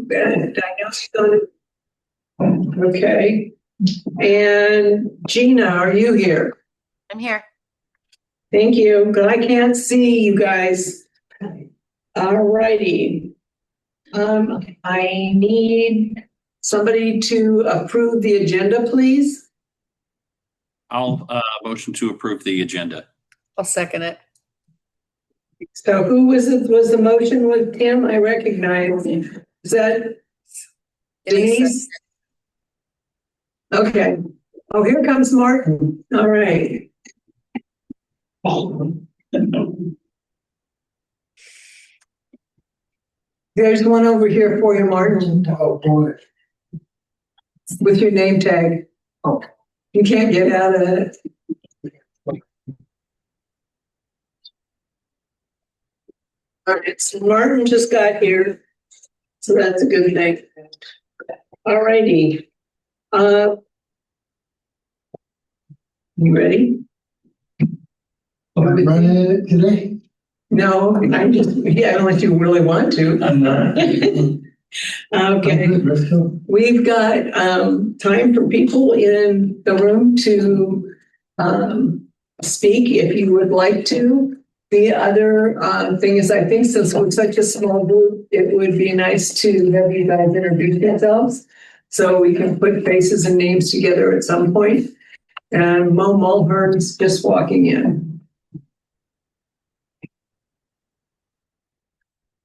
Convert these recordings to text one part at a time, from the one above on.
And I know she's going to. Okay. And Gina, are you here? I'm here. Thank you. But I can't see you guys. All righty. I need somebody to approve the agenda, please. I'll motion to approve the agenda. I'll second it. So who was it? Was the motion with Tim? I recognize. Is that Denise? Okay. Oh, here comes Martin. All right. There's one over here for you, Martin. Oh, boy. With your name tag. Oh. You can't get out of it. All right, so Martin just got here, so that's a good thing. All righty. You ready? Are we running it today? No, unless you really want to. I'm not. Okay. Let's go. We've got time for people in the room to speak if you would like to. The other thing is, I think since we're such a small group, it would be nice to have you guys introduce yourselves so we can put faces and names together at some point. And Mo Mulhern's just walking in.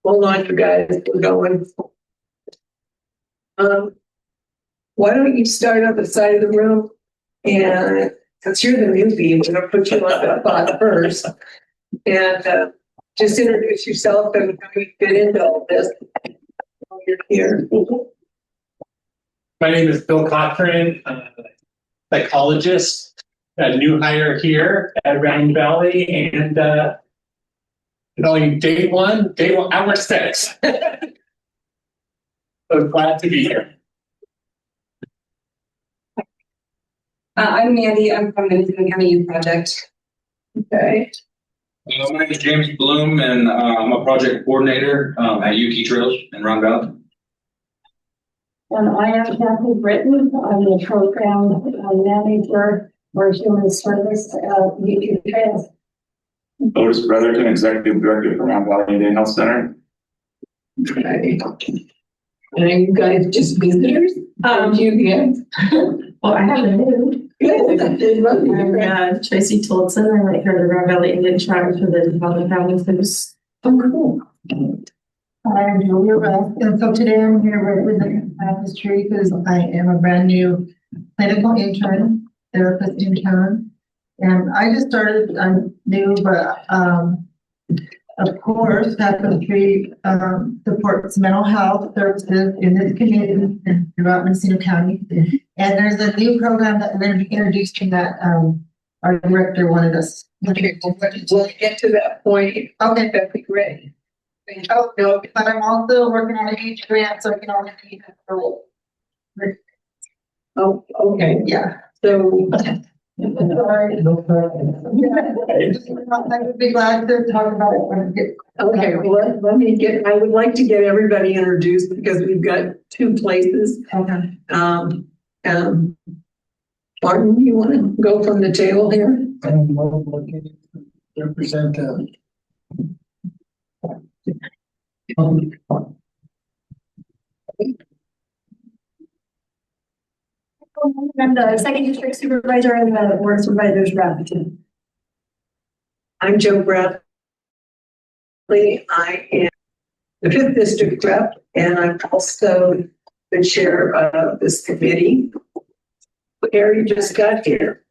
Hold on, you guys, we're going. Why don't you start on the side of the room? And since you're the newbie, we're gonna put you on the spot first. And just introduce yourself and how you fit into all this while you're here. My name is Bill Cochran, psychologist, a new hire here at Round Valley, and only day one, hour 6. So glad to be here. I'm Mandy. I'm from the Newton County Youth Project. Okay. My name is James Bloom, and I'm a project coordinator at Yuki Trails in Round Valley. And I am Kathy Britton. I'm the program manager for human service at Yuki Trails. Otis Brotherton, executive director for Round Valley Indian Health Center. Okay. And are you guys just visitors? Well, I haven't moved. Good. Tracy Tolson. I like her the Round Valley Indian Tribe for the Development Family Foods. Oh, cool. I'm Julia Ruff, and so today I'm here representing Tapestry because I am a brand new clinical intern, therapist intern, and I just started. I'm new, but of course, Tapestry supports mental health services in this community and throughout Mendocino County. And there's a new program that we're going to be introducing that our director wanted us. Okay, we'll get to that point. Okay, that'd be great. Oh, no, but I'm also working on a huge grant, so I can only be for. Oh, okay. Yeah. So. Sorry. No problem. I would be glad to talk about it when I get. Okay, well, let me get, I would like to get everybody introduced because we've got 2 places. Okay. Martin, you want to go from the table here? I'm looking to represent I'm the second district supervisor and the board of supervisors rep. I'm Joe Bradley. I am the 5th district rep, and I'm also the chair of this committee. Harry just got here.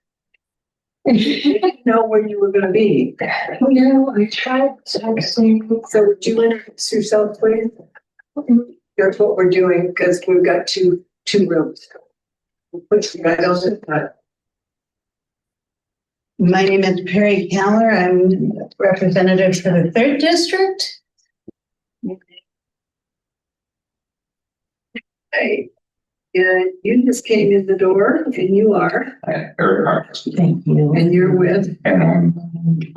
You didn't know where you were going to be. No, I tried texting. So would you introduce yourself, please? That's what we're doing because we've got two rooms. We'll put you right on the front. My name is Perry Keller. I'm representative for the 3rd district. Hey, and you just came in the door, and you are. Eric Harris. Thank you. And you're with. And I'm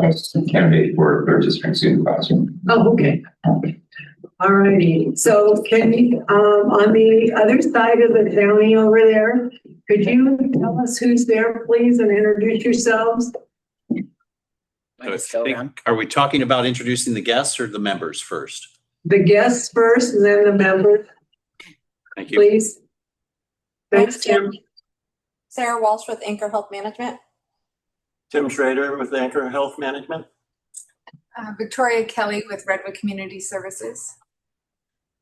a candidate for 3rd district supervisor. Oh, okay. All righty. So can you, on the other side of the county over there, could you tell us who's there, please, and introduce yourselves? I think, are we talking about introducing the guests or the members first? The guests first and then the members, Thank you. please. Thanks, Tim. Sarah Walsh with Anchor Health Management. Tim Schrader with Anchor Health Management. Victoria Kelly with Redwood Community Services.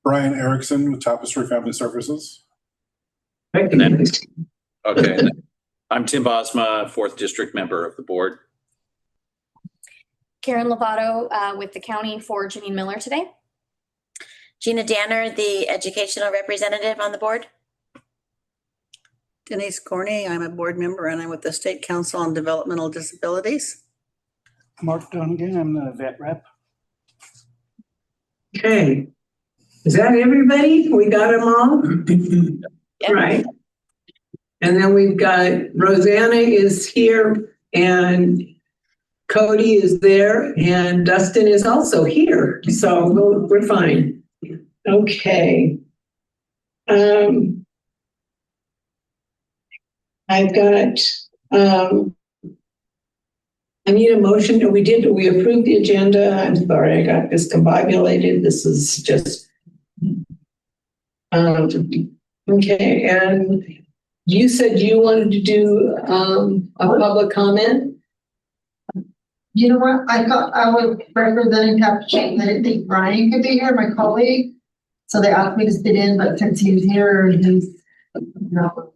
Brian Erickson with Tapestry Family Services. Thank you. Okay. I'm Tim Bosma, 4th District member of the board. Karen Lovato with the county for Janine Miller today. Gina Danner, the educational representative on the board. Denise Corney, I'm a board member and I'm with the State Council on Developmental Disabilities. Mark Dunnigan, I'm the vet rep. Okay. Is that everybody? We got them all? Right. And then we've got Rosanna is here and Cody is there and Dustin is also here. So we're fine. Okay. I've got, I need a motion. We approved the agenda. I'm sorry, I got discombobulated. This is just, okay. And you said you wanted to do a public comment? You know what? I thought I was representing Tapestry. I didn't think Brian could be here, my colleague. So they asked me to sit in, but since he's here, he's, no.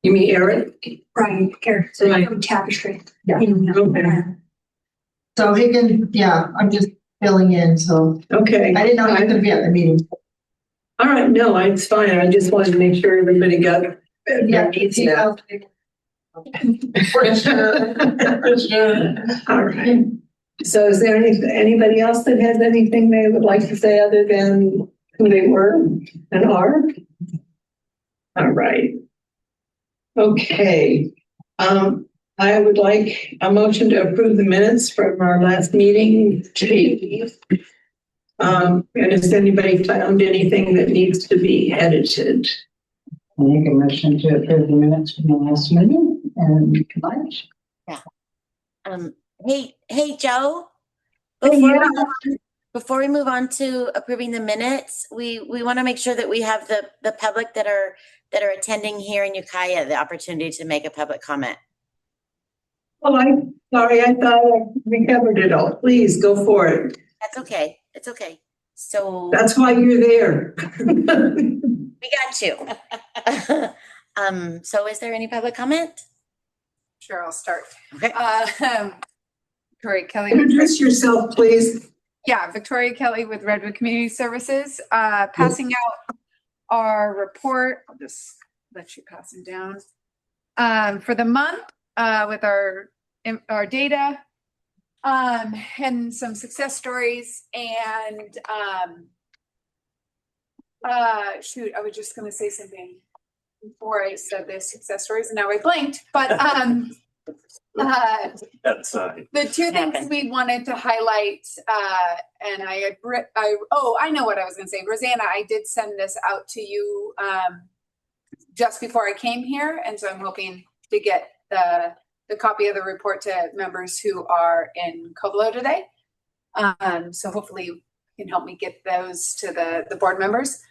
You mean Eric? Brian Erickson from Tapestry. Yeah. Okay. So he can, yeah, I'm just filling in, so. Okay. I didn't know he was gonna be at the meeting. All right, no, it's fine. I just wanted to make sure everybody got. Yeah, For sure. For sure. All right. So is there anybody else that has anything they would like to say other than who they were and are? All right. Okay. I would like a motion to approve the minutes from our last meeting. And has anybody found anything that needs to be edited? I make a motion to approve the minutes from the last meeting and March. Hey, Joe. Before we move on to approving the minutes, we want to make sure that we have the public that are attending here in Ukiah the opportunity to make a public comment. Oh, I'm sorry. I thought we covered it all. Please go for it. That's okay. It's okay. So that's why you're there. We got you. So is there any public comment? Sure, I'll start. Okay. Victoria Kelly. Introduce yourself, please. Yeah, Victoria Kelly with Redwood Community Services. Passing out our report. I'll just let you pass them down. For the month with our data and some success stories and shoot, I was just going to say something before I said the success stories and now I blanked, but the two things we wanted to highlight, and I know what I was going to say. Rosanna, I did send this out to you just before I came here, and so I'm hoping to get the copy of the report to members who are in Covelo today. So hopefully you can help me get those to the board members.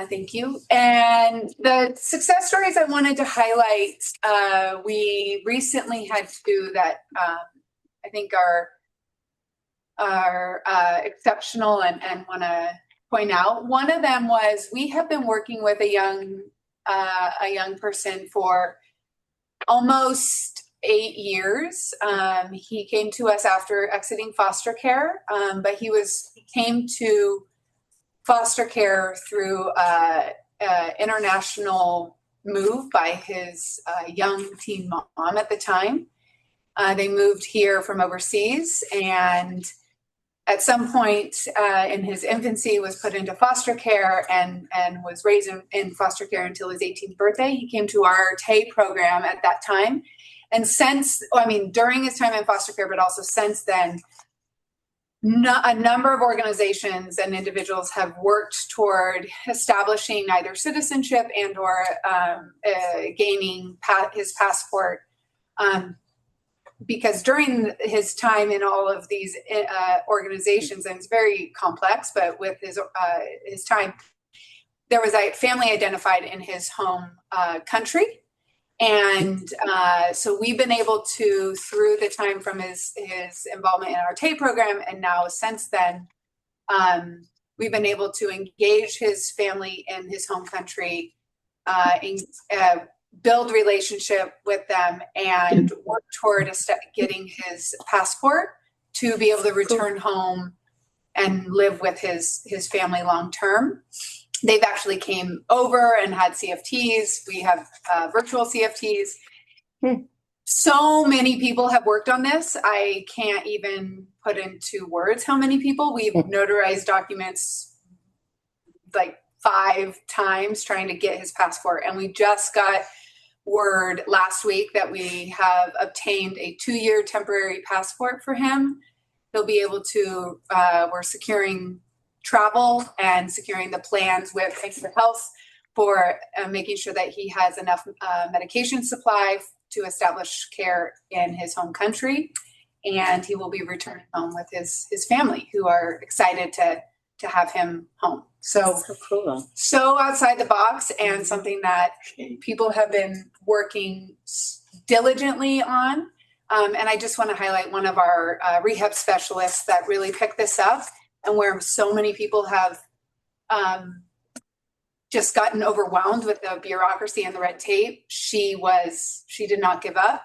Thank you. And the success stories I wanted to highlight, we recently had two that I think are exceptional and want to point out. One of them was we have been working with a young person for almost 8 years. He came to us after exiting foster care, but he came to foster care through international move by his young teen mom at the time. They moved here from overseas, and at some point in his infancy was put into foster care and was raised in foster care until his 18th birthday. He came to our TAY program at that time. And during his time in foster care, but also since then, a number of organizations and individuals have worked toward establishing either citizenship and or gaining his passport. Because during his time in all of these organizations, and it's very complex, but with his time, there was a family identified in his home country. And so we've been able to, through the time from his involvement in our TAPE program, and now since then, we've been able to engage his family in his home country, build relationship with them, and work toward getting his passport to be able to return home and live with his family long term. They've actually came over and had CFTs. We have virtual CFTs. So many people have worked on this. I can't even put into words how many people. We've notarized documents like 5 times trying to get his passport. And we just got word last week that we have obtained a 2-year temporary passport for him. He'll be able to, we're securing travel and securing the plans with Extra Health for making sure that he has enough medication supply to establish care in his home country. And he will be returning home with his family, who are excited to have him home. So cool. So outside the box, and something that people have been working diligently on. And I just want to highlight one of our rehab specialists that really picked this up, and where so many people have just gotten overwhelmed with the bureaucracy and the red tape. She did not give up,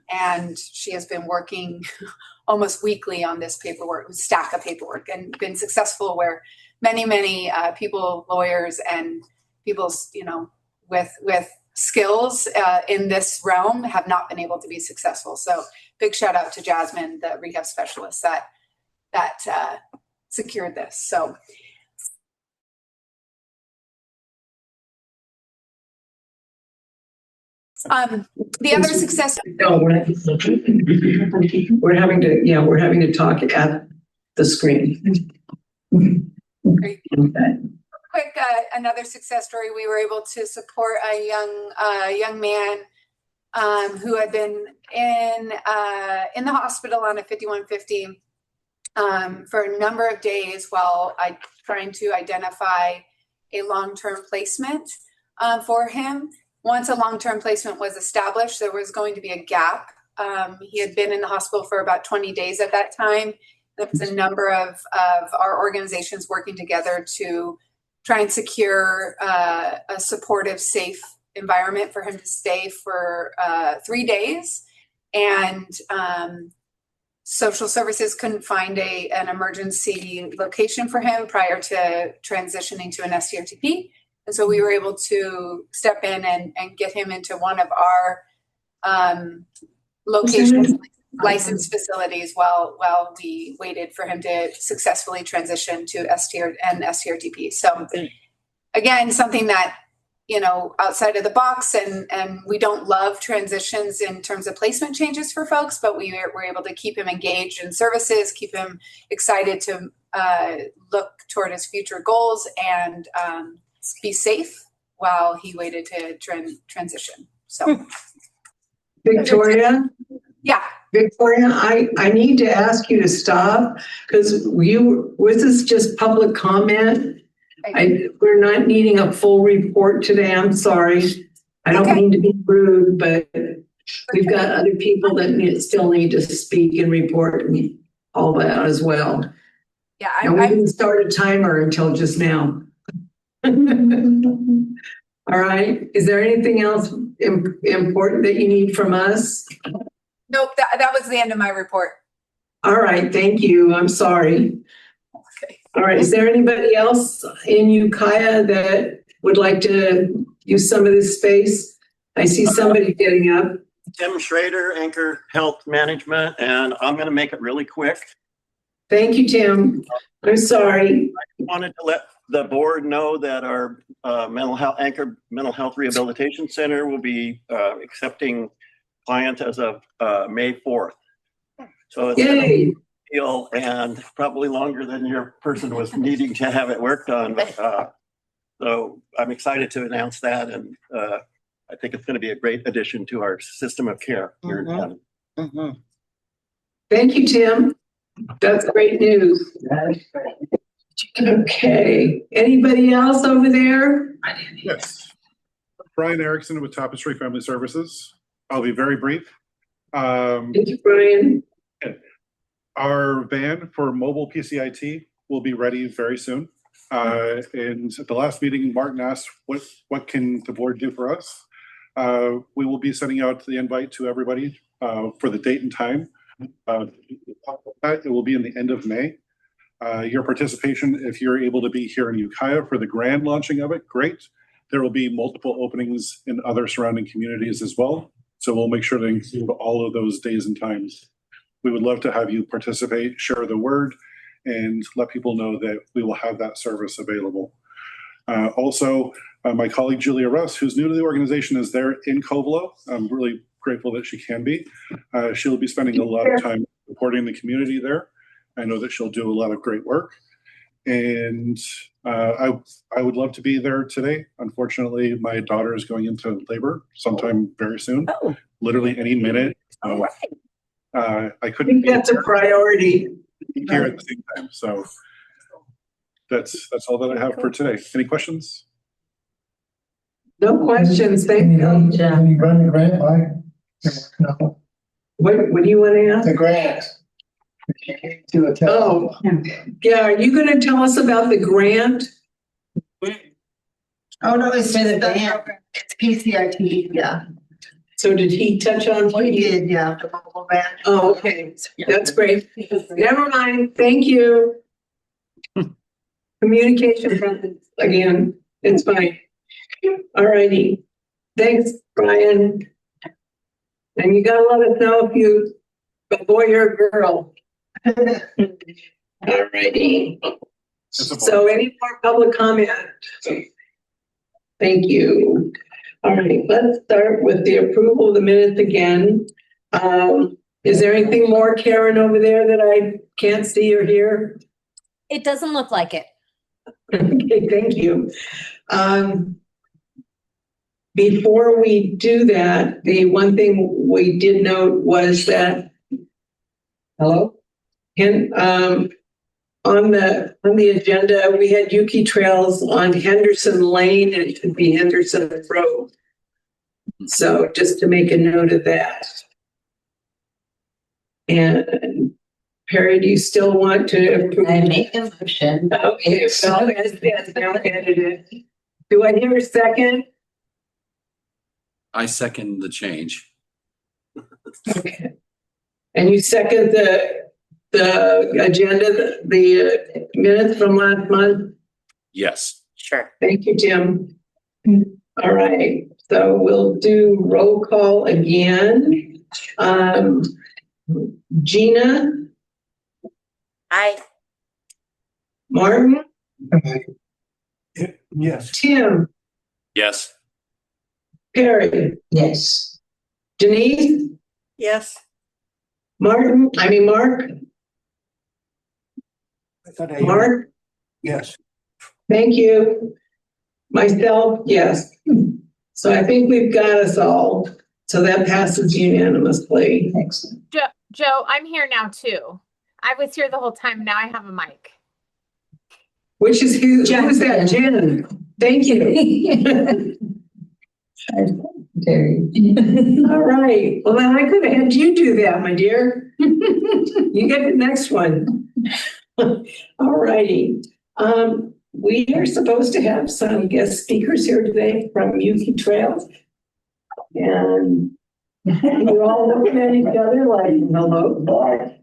and she has been working almost weekly on this stack of paperwork, and been successful where many people, lawyers and people, with skills in this realm have not been able to be successful. So big shout out to Jasmine, the rehab specialist that secured this. So the other success. No, we're having to talk at the screen. Great. Okay. Quick, another success story. We were able to support a young man who had been in the hospital on a 5150 for a number of days while trying to identify a long-term placement for him. Once a long-term placement was established, there was going to be a gap. He had been in the hospital for about 20 days at that time. There was a number of our organizations working together to try and secure a supportive, safe environment for him to stay for 3 days. And social services couldn't find an emergency location for him prior to transitioning to an STRTP. And so we were able to step in and get him into one of our locations, licensed facilities, while we waited for him to successfully transition to STRTP. So again, something that, outside of the box, and we don't love transitions in terms of placement changes for folks, but we were able to keep him engaged in services, keep him excited to look toward his future goals, and be safe while he waited to transition. So Victoria? Yeah. Victoria, I need to ask you to stop, because was this just public comment? We're not needing a full report today. I'm sorry. I don't mean to be rude, but we've got other people that still need to speak and report and all that as well. Yeah, we didn't start a timer until just now. All right. Is there anything else important that you need from us? Nope, that was the end of my report. All right. Thank you. I'm sorry. Okay. All right. Is there anybody else in Ukiah that would like to use some of this space? I see somebody getting up. Tim Schrader, Anchor Health Management, and I'm going to make it really quick. Thank you, Tim. I'm sorry. I wanted to let the board know that our Anchor Mental Health Rehabilitation Center will be accepting clients as of May 4th. So it's deal and probably longer than your person was needing to have it worked on. But, so I'm excited to announce that, and I think it's going to be a great addition to our system of care here in town. Thank you, Tim. That's great news. Okay, anybody else over there? Yes. Brian Erickson with Tapestry Family Services. I'll be very brief. Thank you, Brian. Our van for mobile PCIT will be ready very soon. And at the last meeting, Martin asked, what can the board do for us? We will be sending out the invite to everybody for the date and time. It will be in the end of May. Your participation, if you're able to be here in Ukiah for the grand launching of it, great. There will be multiple openings in other surrounding communities as well. So we'll make sure to include all of those days and times. We would love to have you participate, share the word, and let people know that we will have that service available. Also, my colleague Julia Russ, who's new to the organization, is there in Covelo. I'm really grateful that she can be. She'll be spending a lot of time supporting the community there. I know that she'll do a lot of great work. And I would love to be there today. Unfortunately, my daughter is going into labor sometime very soon, literally any minute. So, I couldn't. I think that's a priority. Here at the same time. So that's all that I have for today. Any questions? No questions. Thank you. Run the grant by? No. What do you want to ask? The grant. Oh, yeah. Are you going to tell us about the grant? Oh, no, it's just the program. It's PCIT, yeah. So did he touch on what He did, yeah, the mobile van. Oh, okay. That's great. Never mind. Thank you. Communication again. It's fine. All righty. Thanks, Brian. And you gotta let us know if you a boy or a girl. All righty. So any more public comment? Thank you. All right, let's start with the approval of the minutes again. Is there anything more, Karen, over there that I can't see or hear? It doesn't look like it. Okay, thank you. Before we do that, the one thing we did note was that, hello? And on the agenda, we had Yuki Trails on Henderson Lane, and it should be Henderson Road. So just to make a note of that. And Perry, do you still want to approve? I make a motion. Okay, well, that's now edited. Do I hear a second? I second the change. Okay. And you second the agenda, the minutes from last month? Yes. Sure. Thank you, Jim. All right, so we'll do roll call again. Gina? Aye. Martin? Yes. Tim? Yes. Perry? Yes. Denise? Yes. Mark? Mark? Yes. Thank you. Myself, yes. So I think we've got us all. So that passes unanimously. Excellent. Joe, I'm here now too. I was here the whole time. Now I have a mic. Which is who's that? Jen. Thank you. All right. Well, then I could have had you do that, my dear. You get the next one. All righty. We are supposed to have some guest speakers here today from Yuki Trails. And you're all looking at each other like, hello.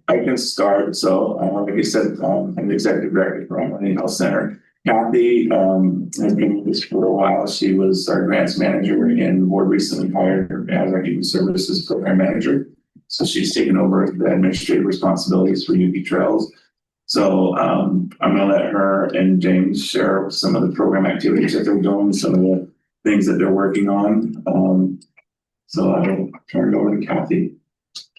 I can start. So, like you said, I'm the executive director for Emory Health Center. Kathy has been with us for a while. She was our grants manager, and the board recently hired her as our human services program manager. So she's taken over the administrative responsibilities for Yuki Trails. So I'm going to let her and James share some of the program activities that they're doing, some of the things that they're working on. So I'll turn it over to Kathy.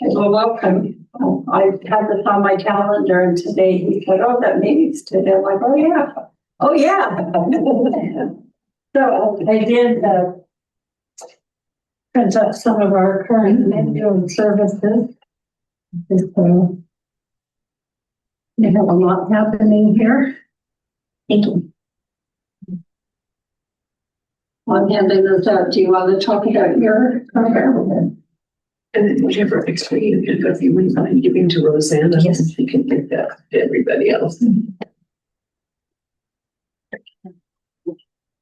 Well, welcome. I had this on my calendar and today he said, oh, that meeting's today. I'm like, oh, yeah. Oh, yeah. So I did print up some of our current menu and services. So we have a lot happening here. Thank you. I'm handing this out. Do you want to talk about your program? And then whatever extra you can, if you wouldn't mind giving to Rosanna, yes, she can give that to everybody else.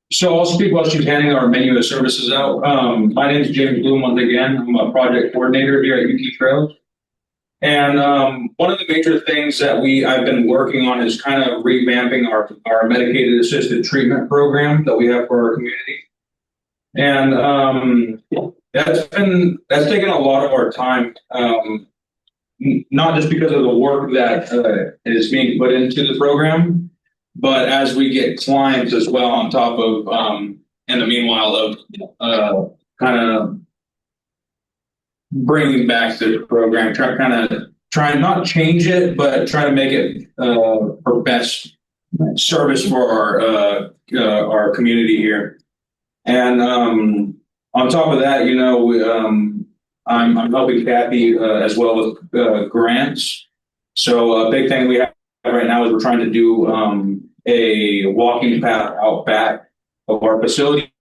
So I'll speak while she's handing our menu of services out. My name is James Bloom once again. I'm a project coordinator here at UT Trails. And one of the major things that I've been working on is kind of revamping our medicated assisted treatment program that we have for our community. And that's taken a lot of our time, not just because of the work that is being put into the program, but as we get clients as well on top of, in the meanwhile of kind of bringing back the program, try and not change it, but try to make it for best service for our community here. And on top of that, I'm helping Kathy as well with grants. So a big thing we have right now is we're trying to do a walking path out back of our facility.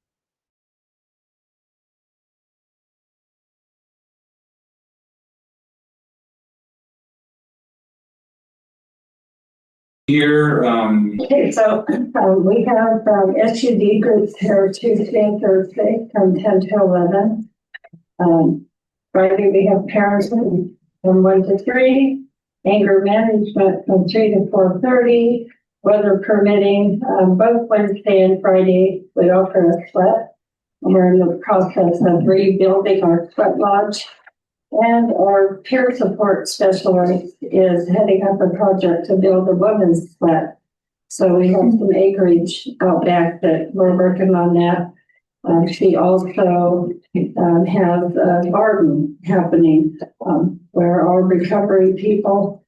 Here, Okay, so we have SUD groups here Tuesday and Thursday from 10 to 11. Friday we have parents from 1 to 3, anger management from 3 to 4:30, weather permitting. Both Wednesday and Friday we offer a sweat. We're in the process of rebuilding our sweat lodge. And our peer support specialist is heading up a project to build a women's sweat. So we have some acreage out back that we're working on that. She also has a garden happening where our recovery people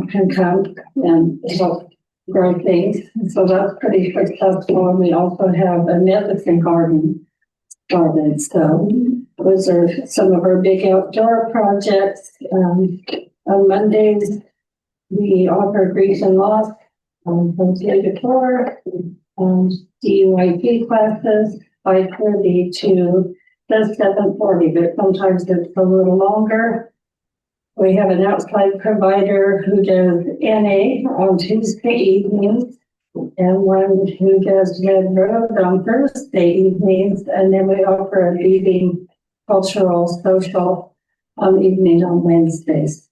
can come and help grow things. So that's pretty successful. And we also have a medicine garden started. So those are some of our big outdoor projects. On Mondays, we offer grief and loss from 3 to 4, DUIP classes, 5:30 to 7:40, but sometimes it's a little longer. We have an outside provider who does NA on Tuesday evenings, and one who does Red Road on Thursday evenings, and then we offer a reading cultural social evening on Wednesdays.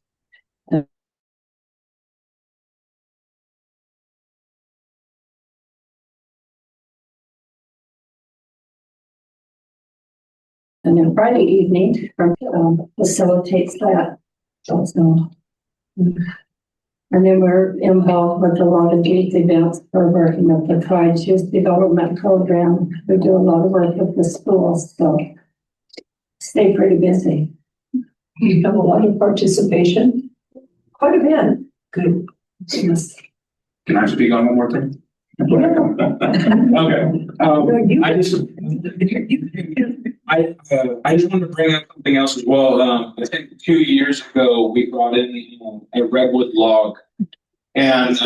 And then Friday evening facilitates that also. And then we're involved with a lot of youth events. We're working with the Pride Youth Development Program. We do a lot of work with the schools, so stay pretty busy. You have a lot of participation? Quite a bit. Good. Yes. Can I speak on one more thing? Okay. I just wanted to bring up something else as well. I think 2 years ago we brought in a redwood log, and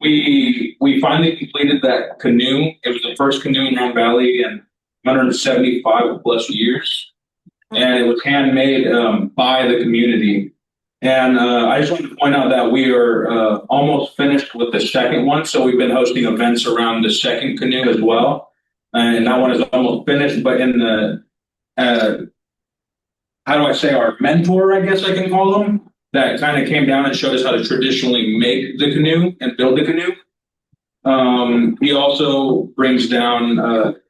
we finally completed that canoe. It was the first canoe in Round Valley in 175 plus years, and it was handmade by the community. And I just wanted to point out that we are almost finished with the second one. So we've been hosting events around the second canoe as well. And that one is almost finished, but in the, how do I say, our mentor, I guess I can call them, that kind of came down and showed us how to traditionally make the canoe and build the canoe. He also brings down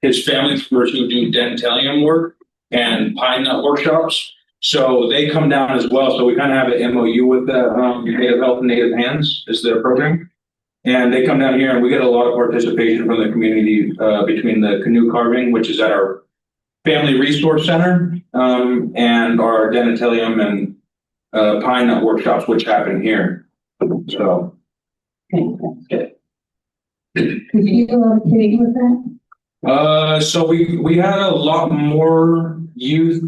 his family members who do dentalium work and pine nut workshops. So they come down as well. So we kind of have an MOU with the Native Health and Native Hands is their program. And they come down here and we get a lot of participation from the community between the canoe carving, which is at our Family Resource Center, and our dentalium and Pine Nut workshops, which happen here. So. Did you okay with that? So we had a lot more youth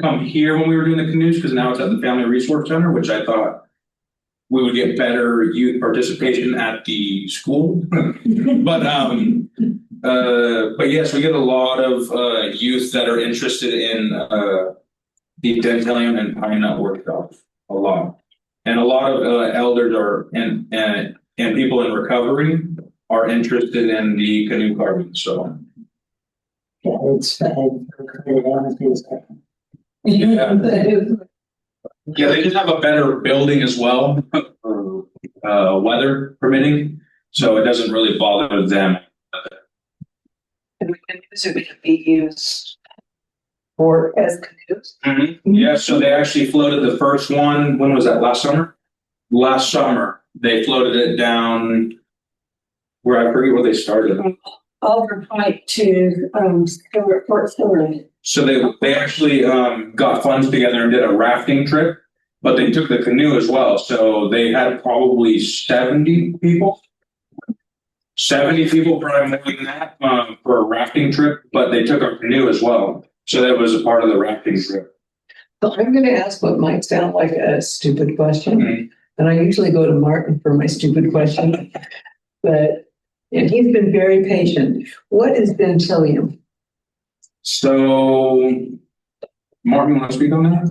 come here when we were doing the canoes, because now it's at the Family Resource Center, which I thought we would get better youth participation at the school. But yes, we get a lot of youth that are interested in the Dentalium and Pine Nut workshops, a lot. And a lot of elders are and people in recovery are interested in the canoe carving. So Yeah, it's, yeah, they just have a better building as well, weather permitting, so it doesn't really bother them. And we can use it to be used for as canoes. Yeah, so they actually floated the first one. When was that? Last summer? Last summer, they floated it down where I forget where they started. Oliver Pike to Stewart, Fort Stewart. So they actually got funds together and did a rafting trip, but they took the canoe as well. So they had probably 70 people. 70 people, probably more than that, for a rafting trip, but they took a canoe as well. So that was a part of the rafting trip. So I'm going to ask what might sound like a stupid question, and I usually go to Martin for my stupid question, and he's been very patient. What is Dentalium? So, Martin, want to speak on that?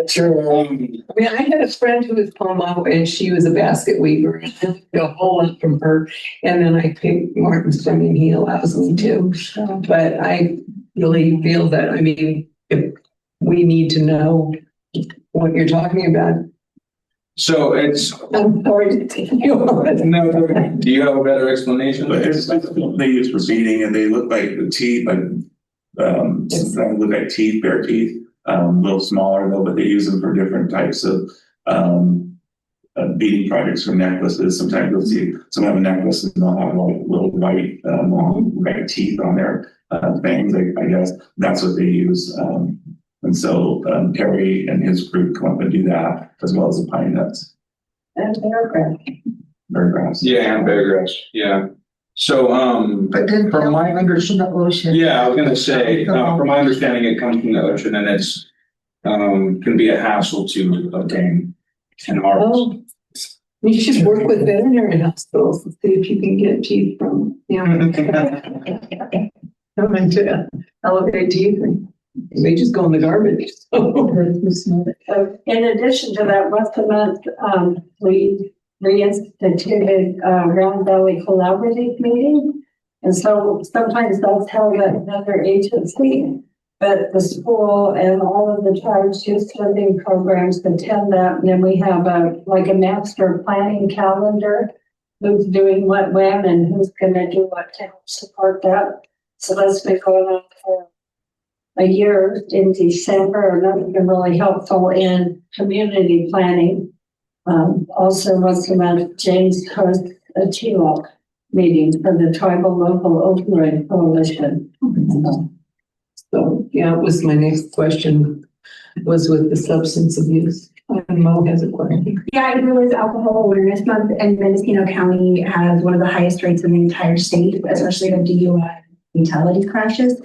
Sure. I mean, I had a friend who was Pomo, and she was a basket weaver, and I took a whole lot from her. And then I picked Martin's from him, he allows me to. But I really feel that, I mean, if we need to know what you're talking about. So it's. I'm sorry to take you on. No, do you have a better explanation? But it's they use for feeding, and they look like the teeth, like sometimes look like teeth, bare teeth. A little smaller though, but they use them for different types of beading projects for necklaces. Sometimes you'll see some have a necklace and they'll have like little white, long white teeth on their fangs. I guess that's what they use. And so Terry and his group come up and do that, as well as the pine nuts. And Bear grass. Yeah, and bear grass. Yeah. So, But then from my understanding, the ocean. yeah, I was gonna say, from my understanding, it comes from the ocean, and it's can be a hassle to obtain and harvest. Oh, you should work with veterinary hospitals and see if you can get teeth from, coming to elevate teeth. They just go in the garbage. in addition to that, once a month, we reinstituted Round Valley Collaborative meeting. And so sometimes that's held at another agency, but the school and all of the tribes youth funding programs attend that. And then we have a master planning calendar, who's doing what when and who's going to do what to help support that. So that's been going on for a year in December, and that's been really helpful in community planning. Also once a month, James hosts a TLOC meeting for the Tribal Local Opioid Coalition. So, yeah, it was my next question, was with the substance abuse. And Mo has a question. Yeah, it was Alcohol Awareness Month, and Mendocino County has one of the highest rates in the entire state, especially of DUI fatality crashes.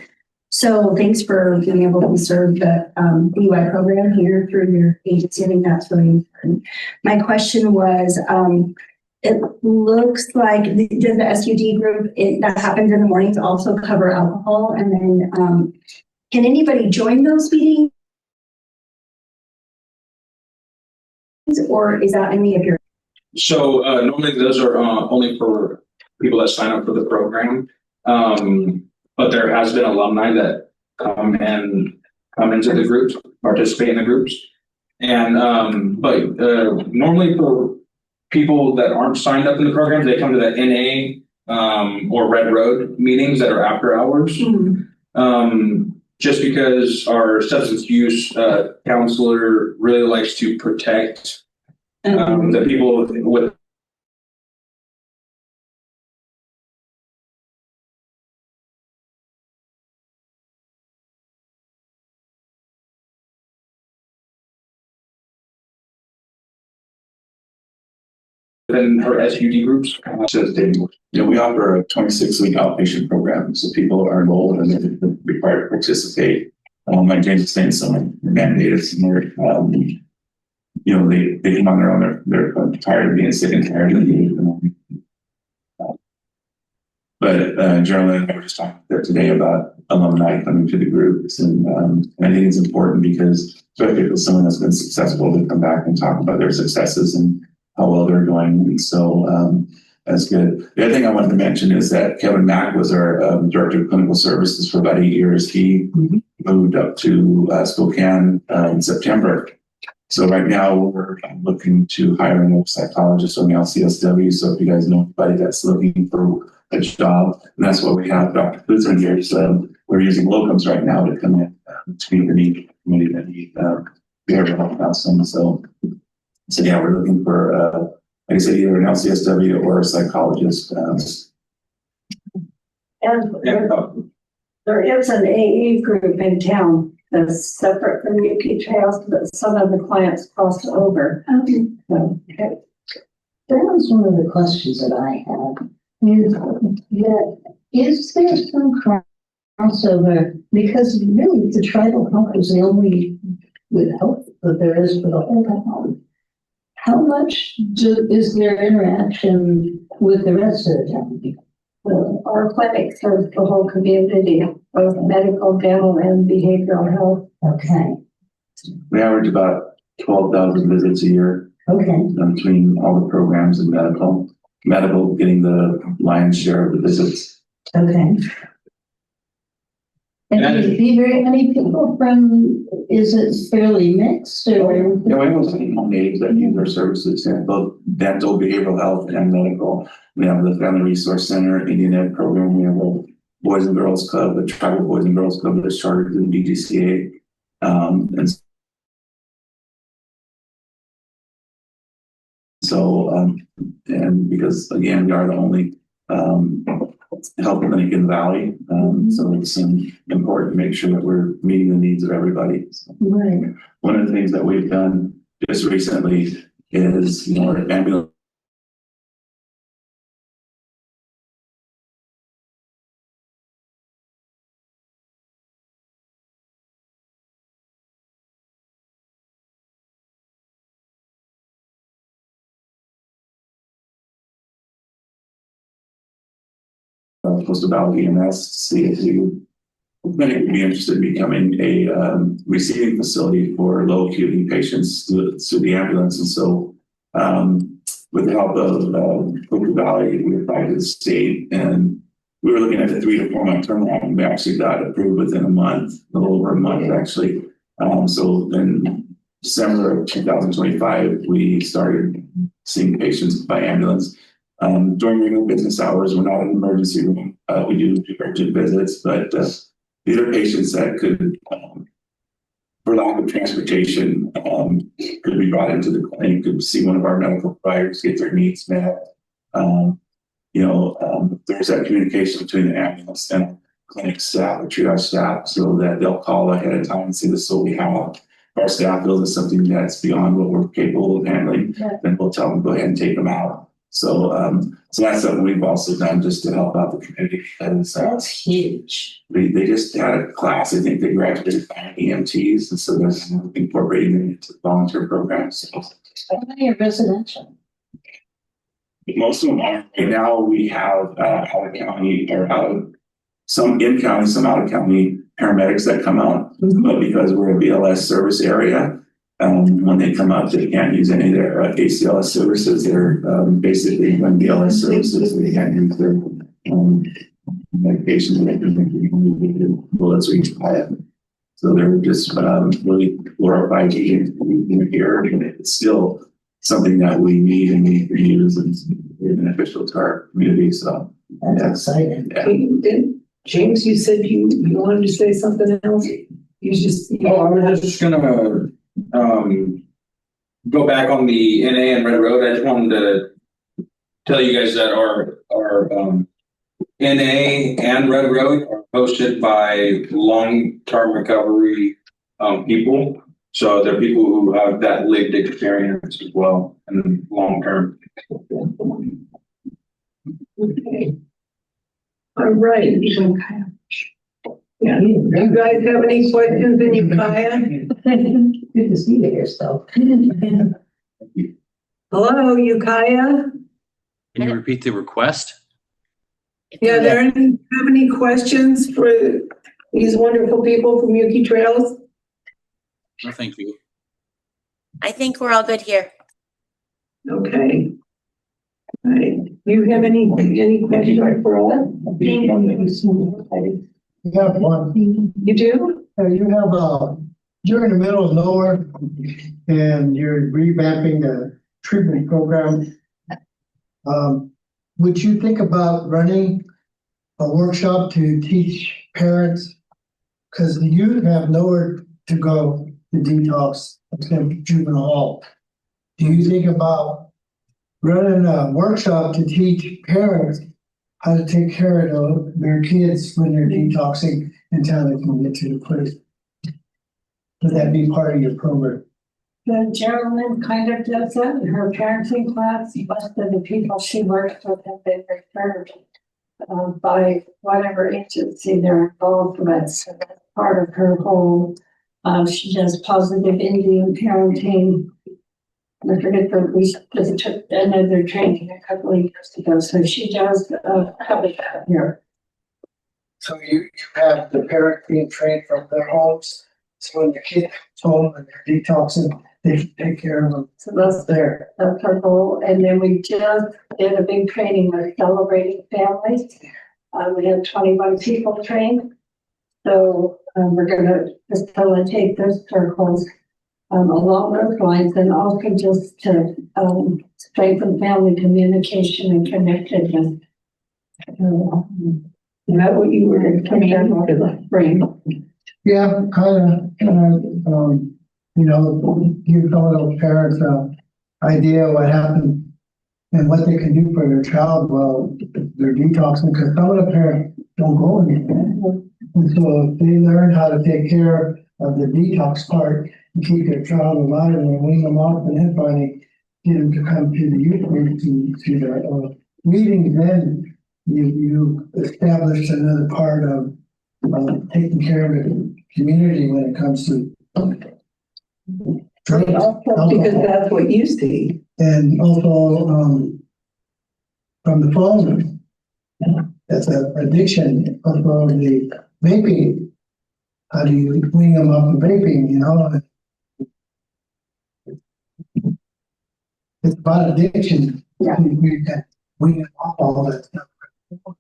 So thanks for being able to serve the DUI program here through your agency. I think that's really important. My question was, it looks like, does the SUD group that happens in the mornings also cover alcohol? And then can anybody join those meetings? Or is that any of your? So normally those are only for people that sign up for the program. But there has been alumni that come into the groups, participate in the groups. And but normally for people that aren't signed up in the program, they come to the NA or Red Road meetings that are after hours. Just because our substance use counselor really likes to protect the people with than her SUD groups. We offer a 26-week outpatient program, so people are enrolled and they're required to participate. Like James was saying, some mandated, some are, they come on their own. They're tired of being sick and tired of being. But Geraldine and I were just talking there today about alumni coming to the groups, and I think it's important because especially for someone that's been successful to come back and talk about their successes and how well they're doing. And so that's good. The other thing I wanted to mention is that Kevin Mack was our director of clinical services for about 8 years. He moved up to Spokane in September. So right now we're looking to hire a psychologist on the LCSW. So if you guys know anybody that's looking for a job, and that's why we have Dr. Klutzman here. So we're using locums right now to come in to meet the need community that need behavioral health counseling. So yeah, we're looking for like I said, either an LCSW or a psychologist. And there is an AE group in town that's separate from Yuki Trails, but some of the clients cross over. So, that was one of the questions that I had. Is there some crossover? Because really the tribal health is the only with health that there is for the whole town. How much is there interaction with the rest of the town? Our clinic serves the whole community, both medical, dental, and behavioral health. Okay. We average about 12,000 visits a year. Okay. Between all the programs and medical getting the lion's share of the visits. Okay. And do you see very many people from, is it fairly mixed or? Yeah, we have some natives that use our services, both dental, behavioral health, and medical. We have the Family Resource Center, Indian Ed program. We have a Boys and Girls Club, the Tribal Boys and Girls Club that's chartered through the BGCA. And so, and because again, we are the only health clinic in the valley, so it's important to make sure that we're meeting the needs of everybody. So right. One of the things that we've done just recently is, our ambulance. Coastal Valley EMS to see if you would be interested in becoming a receiving facility for low acuity patients through the ambulance. And so with the help of Coastal Valley, we applied to the state, and we were looking at a 3 to 4 month turnaround, and we actually got approved within a month, a little over a month actually. So in December of 2025, we started seeing patients by ambulance. During regular business hours, we're not in the emergency room. We do urgent visits, but these are patients that could, for lack of transportation, could be brought into the clinic, could see one of our medical providers, get their needs met. There's that communication between the ambulance and clinic staff, or triage staff, so that they'll call ahead of time and see the so we have. If our staff feels it's something that's beyond what we're capable of handling, then we'll tell them go ahead and take them out. So, so that's something we've also done just to help out the community. And that's huge. They just had a class. I think they graduated by EMTs, and so they're incorporating them into volunteer programs. How many are residential? Most of them are. Right now, we have out of county or some in county, some out of county paramedics that come out, but because we're a BLS service area. When they come out, they can't use any of their ACLS services. They're basically when BLS services, they can't use their medications and bullets or each diet. So they're just really glorified here. And it's still something that we need and we use and is beneficial to our community. So that's exciting. Yeah. James, you said you wanted to say something else. I was just gonna go back on the NA and Red Road. I just wanted to tell you guys that our NA and Red Road are hosted by long-term recovery people. So there are people who have that lived experience as well and long term. Okay. All right. Yeah, you guys have any questions in Ukiah? Good to see you here, still. Hello, Ukiah? Can you repeat the request? Yeah, have any questions for these wonderful people from Yuki Trails? No, thank you. I think we're all good here. Okay. All right. Do you have any questions for us? You have one. You do? You have, you're in the middle of nowhere and you're revamping the treatment program. Would you think about running a workshop to teach parents? Because the youth have nowhere to go to detox except juvenile hall. Do you think about running a workshop to teach parents how to take care of their kids when they're detoxing until they can get to the place? Would that be part of your program? The gentleman kind of does that in her parenting class. Most of the people she works with have been referred by whatever agency they're involved with. So that's part of her whole, she does positive Indian parenting. I forget we just took another training a couple of years ago. So she does cover that here. So you have the parent being trained from their homes. So when the kid comes home and they're detoxing, they can take care of them. So that's her goal. And then we just did a big training with Celebrating Families. We had 21 people trained. So we're going to facilitate those circles along those lines, and also just to strengthen family communication and connectedness. Is that what you were coming to the brain? Yeah, kind of, you know, give some of those parents an idea what happened and what they can do for their child while they're detoxing, because some of the parents don't go anywhere. And so if they learn how to take care of the detox part and keep their child alive and wean them off, and then finally get them to come to the youth group to the meetings, then you establish another part of taking care of the community when it comes to drugs, Because that's what you see. and also from the phone, that's an addiction. Also the vaping, how do you wean them off of vaping? You know, it's about addiction. Yeah. We can wean them off all that stuff.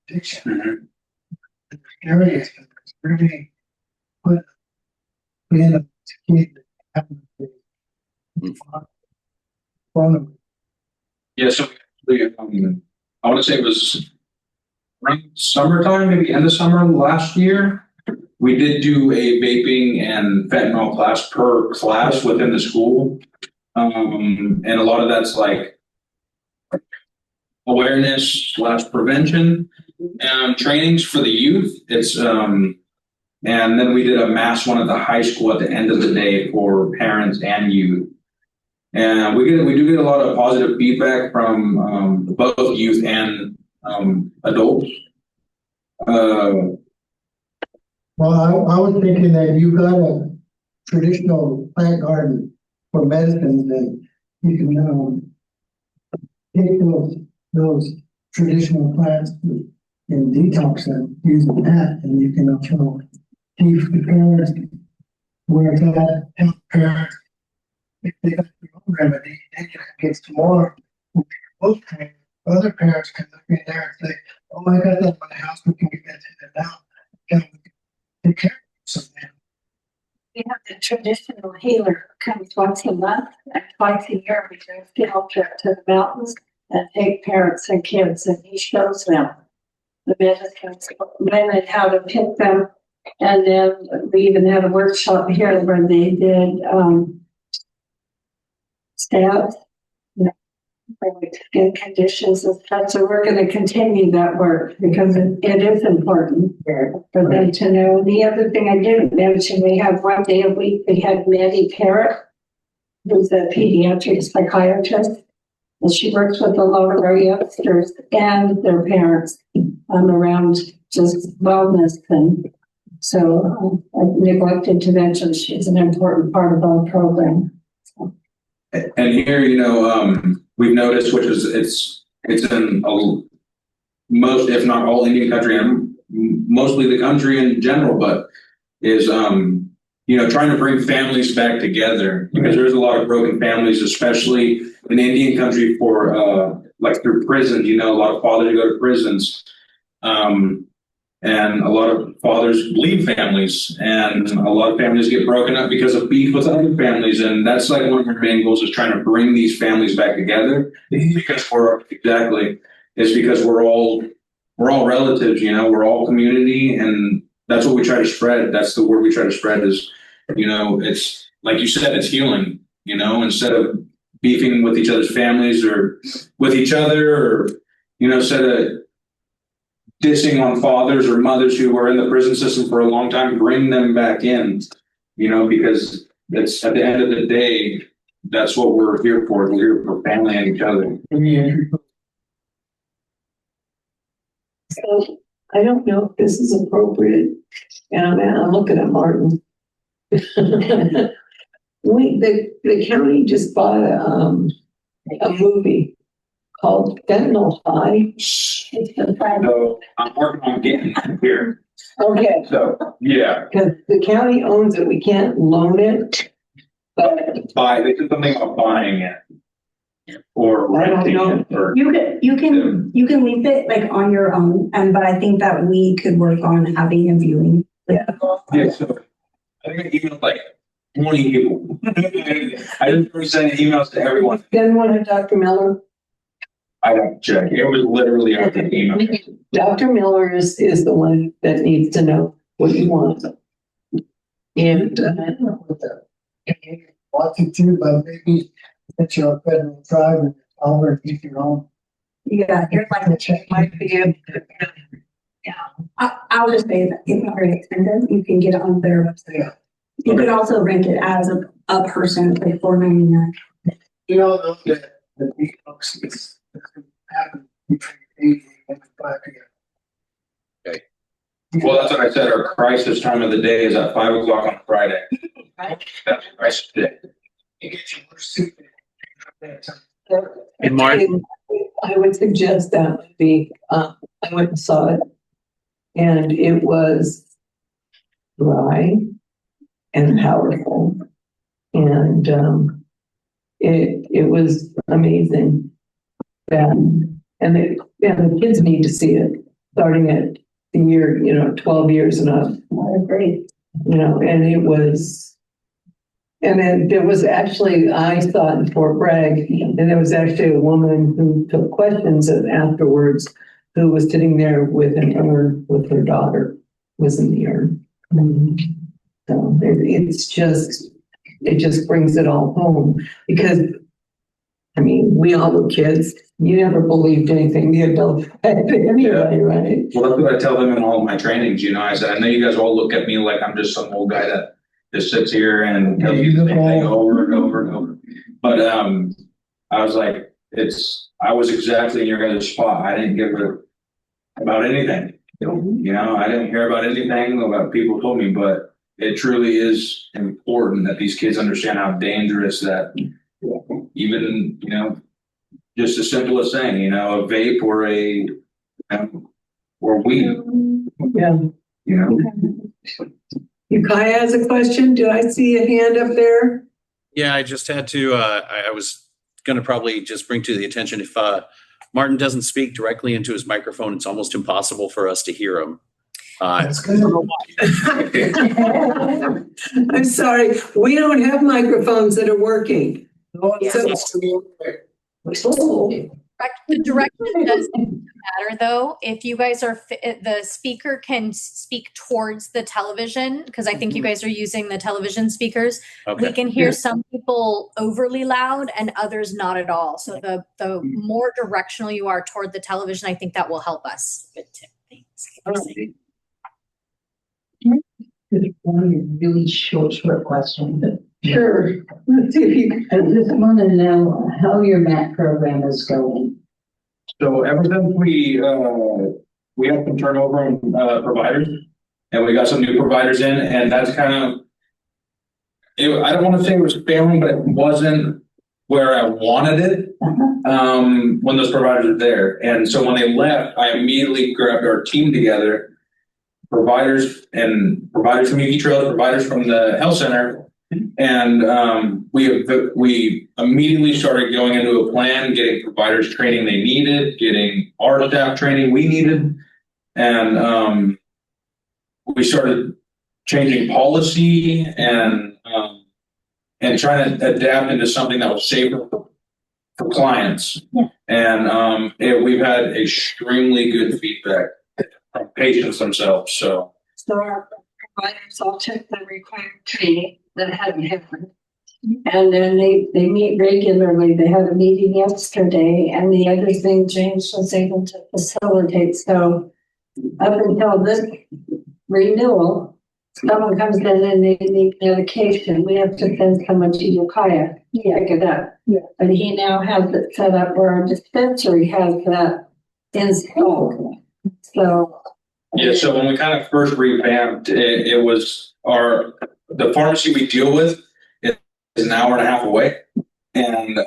Addiction. Areas really put in a kid. Yeah, so I want to say it was around summertime, maybe end of summer last year. We did do a vaping and fentanyl class per class within the school. And a lot of that's like awareness / prevention and trainings for the youth. It's and then we did a mass one at the high school at the end of the day for parents and youth. And we do get a lot of positive feedback from both youth and adults. Well, I was thinking that you got a traditional plant garden for medicines, and you can take those traditional plants and detox them using that, and you can also teach the parents where it's at, help parents. If they got their own remedy, they can get some more. Most times, other parents can look in there and say, "Oh, I got that in my house. We can get that in there now." And we can take care of something. We have the traditional healer who comes once a month, and twice a year we do a field trip to the mountains and take parents and kids, and he shows them the medicines, when and how to pick them. And then we even had a workshop here where they did stabs, and conditions and stuff. So we're going to continue that work because it is important for them to know. The other thing I didn't mention, we have one day a week, we had Maddie Parrott, who's a pediatric psychiatrist. And she works with a lot of our youngsters and their parents around just wellness. And so neglect intervention, she's an important part of our program. And here, we've noticed, which is it's in most, if not all, Indian country and mostly the country in general, but is trying to bring families back together, because there's a lot of broken families, especially in Indian country for like through prison. A lot of fathers go to prisons. And a lot of fathers leave families, and a lot of families get broken up because of beef with other families. And that's like one of our main goals, is trying to bring these families back together, because we're all relatives, we're all community, and that's what we try to spread. That's the word we try to spread is, it's like you said, it's healing, instead of beefing with each other's families or with each other, or, instead of dissing on fathers or mothers who were in the prison system for a long time, bring them back in, because it's at the end of the day, that's what we're here for. We're here for family and each other. So I don't know if this is appropriate. And I'm looking at Martin. The county just bought a movie called Fentanyl High. So I'm working on getting it here. Okay. So yeah. Because the county owns it, we can't loan it. But they did something about buying it. Or I don't know. It, or You can leave it like on your own, but I think that we could work on having a viewing. Yeah. So I think I emailed like 20 people. I didn't send emails to everyone. Then one to Dr. Miller. I don't check. It was literally out the email. Dr. Miller is the one that needs to know what you want. And wanted to, but maybe it's your federal tribe and Albert, keep your own. Yeah, you're like the check might be able to. Yeah, I'll just say that it's not very expensive. You can get it on their website. You could also rent it as a person, like $4.99. That these folks happen between 80 and 5 years. Okay. Well, that's what I said. Our crisis time of the day is at 5 o'clock on Friday. That's crisis day. You get your worst suit. And Martin, I would suggest that would be, I went and saw it, and it was dry and powerful, and it was amazing. And the kids need to see it, starting at the year 12 years and up. I agree. And it was. And then there was actually, I saw it in Fort Bragg, and there was actually a woman who took questions afterwards, who was sitting there with an urn with her daughter, was in the urn. So it just brings it all home, because, we all were kids. You never believed anything the adults had anyway, right? Well, that's what I tell them in all of my trainings. I said, I know you guys all look at me like I'm just some old guy that just sits here and tells you the same thing over and over and over. But I was like, I was exactly in your guys' spot. I didn't give a about anything. I didn't hear about anything about people told me, but it truly is important that these kids understand how dangerous that even, just as simple as saying, a vape or or weed. Yeah. Ukiah has a question. Do I see a hand up there? Yeah, I just had to, I was going to probably just bring to the attention, if Martin doesn't speak directly into his microphone, it's almost impossible for us to hear him. That's good. I'm sorry. We don't have microphones that are working. The direction does matter though. If you guys are, the speaker can speak towards the television, because I think you guys are using the television speakers. Okay. We can hear some people overly loud and others not at all. So the more directional you are toward the television, I think that will help us. One really short question, but. Sure. Let's see if you I just want to know how your MAT program is going. So ever since we had some turnover in providers, and we got some new providers in, and that's kind of, I don't want to say it was failing, but it wasn't where I wanted it when those providers were there. And so when they left, I immediately grabbed our team together, providers from UV Trails, providers from the health center. And we immediately started going into a plan, getting providers training they needed, getting our staff training we needed, and we started changing policy and trying to adapt into something that was safer for clients. Yeah. And we've had extremely good feedback from patients themselves. So our providers all took the required training that hadn't happened. And then they meet regularly. They had a meeting yesterday, and the other thing James was able to facilitate. So up until this renewal, someone comes in and they need medication. We have to send someone to Ukiah to pick it up. Yeah. But he now has it set up where our dispensary has that installed. So yeah, so when we kind of first revamped, it was the pharmacy we deal with is an hour and a half away. And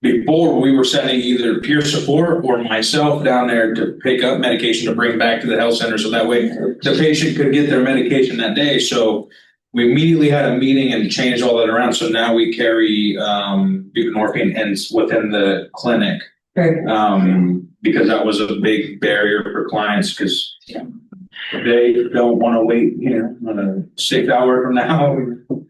before we were sending either peer support or myself down there to pick up medication to bring back to the health center. So that way the patient could get their medication that day. So we immediately had a meeting and changed all that around. So now we carry buprenorphine within the clinic. Because that was a big barrier for clients because they don't want to wait, 6 hours from now.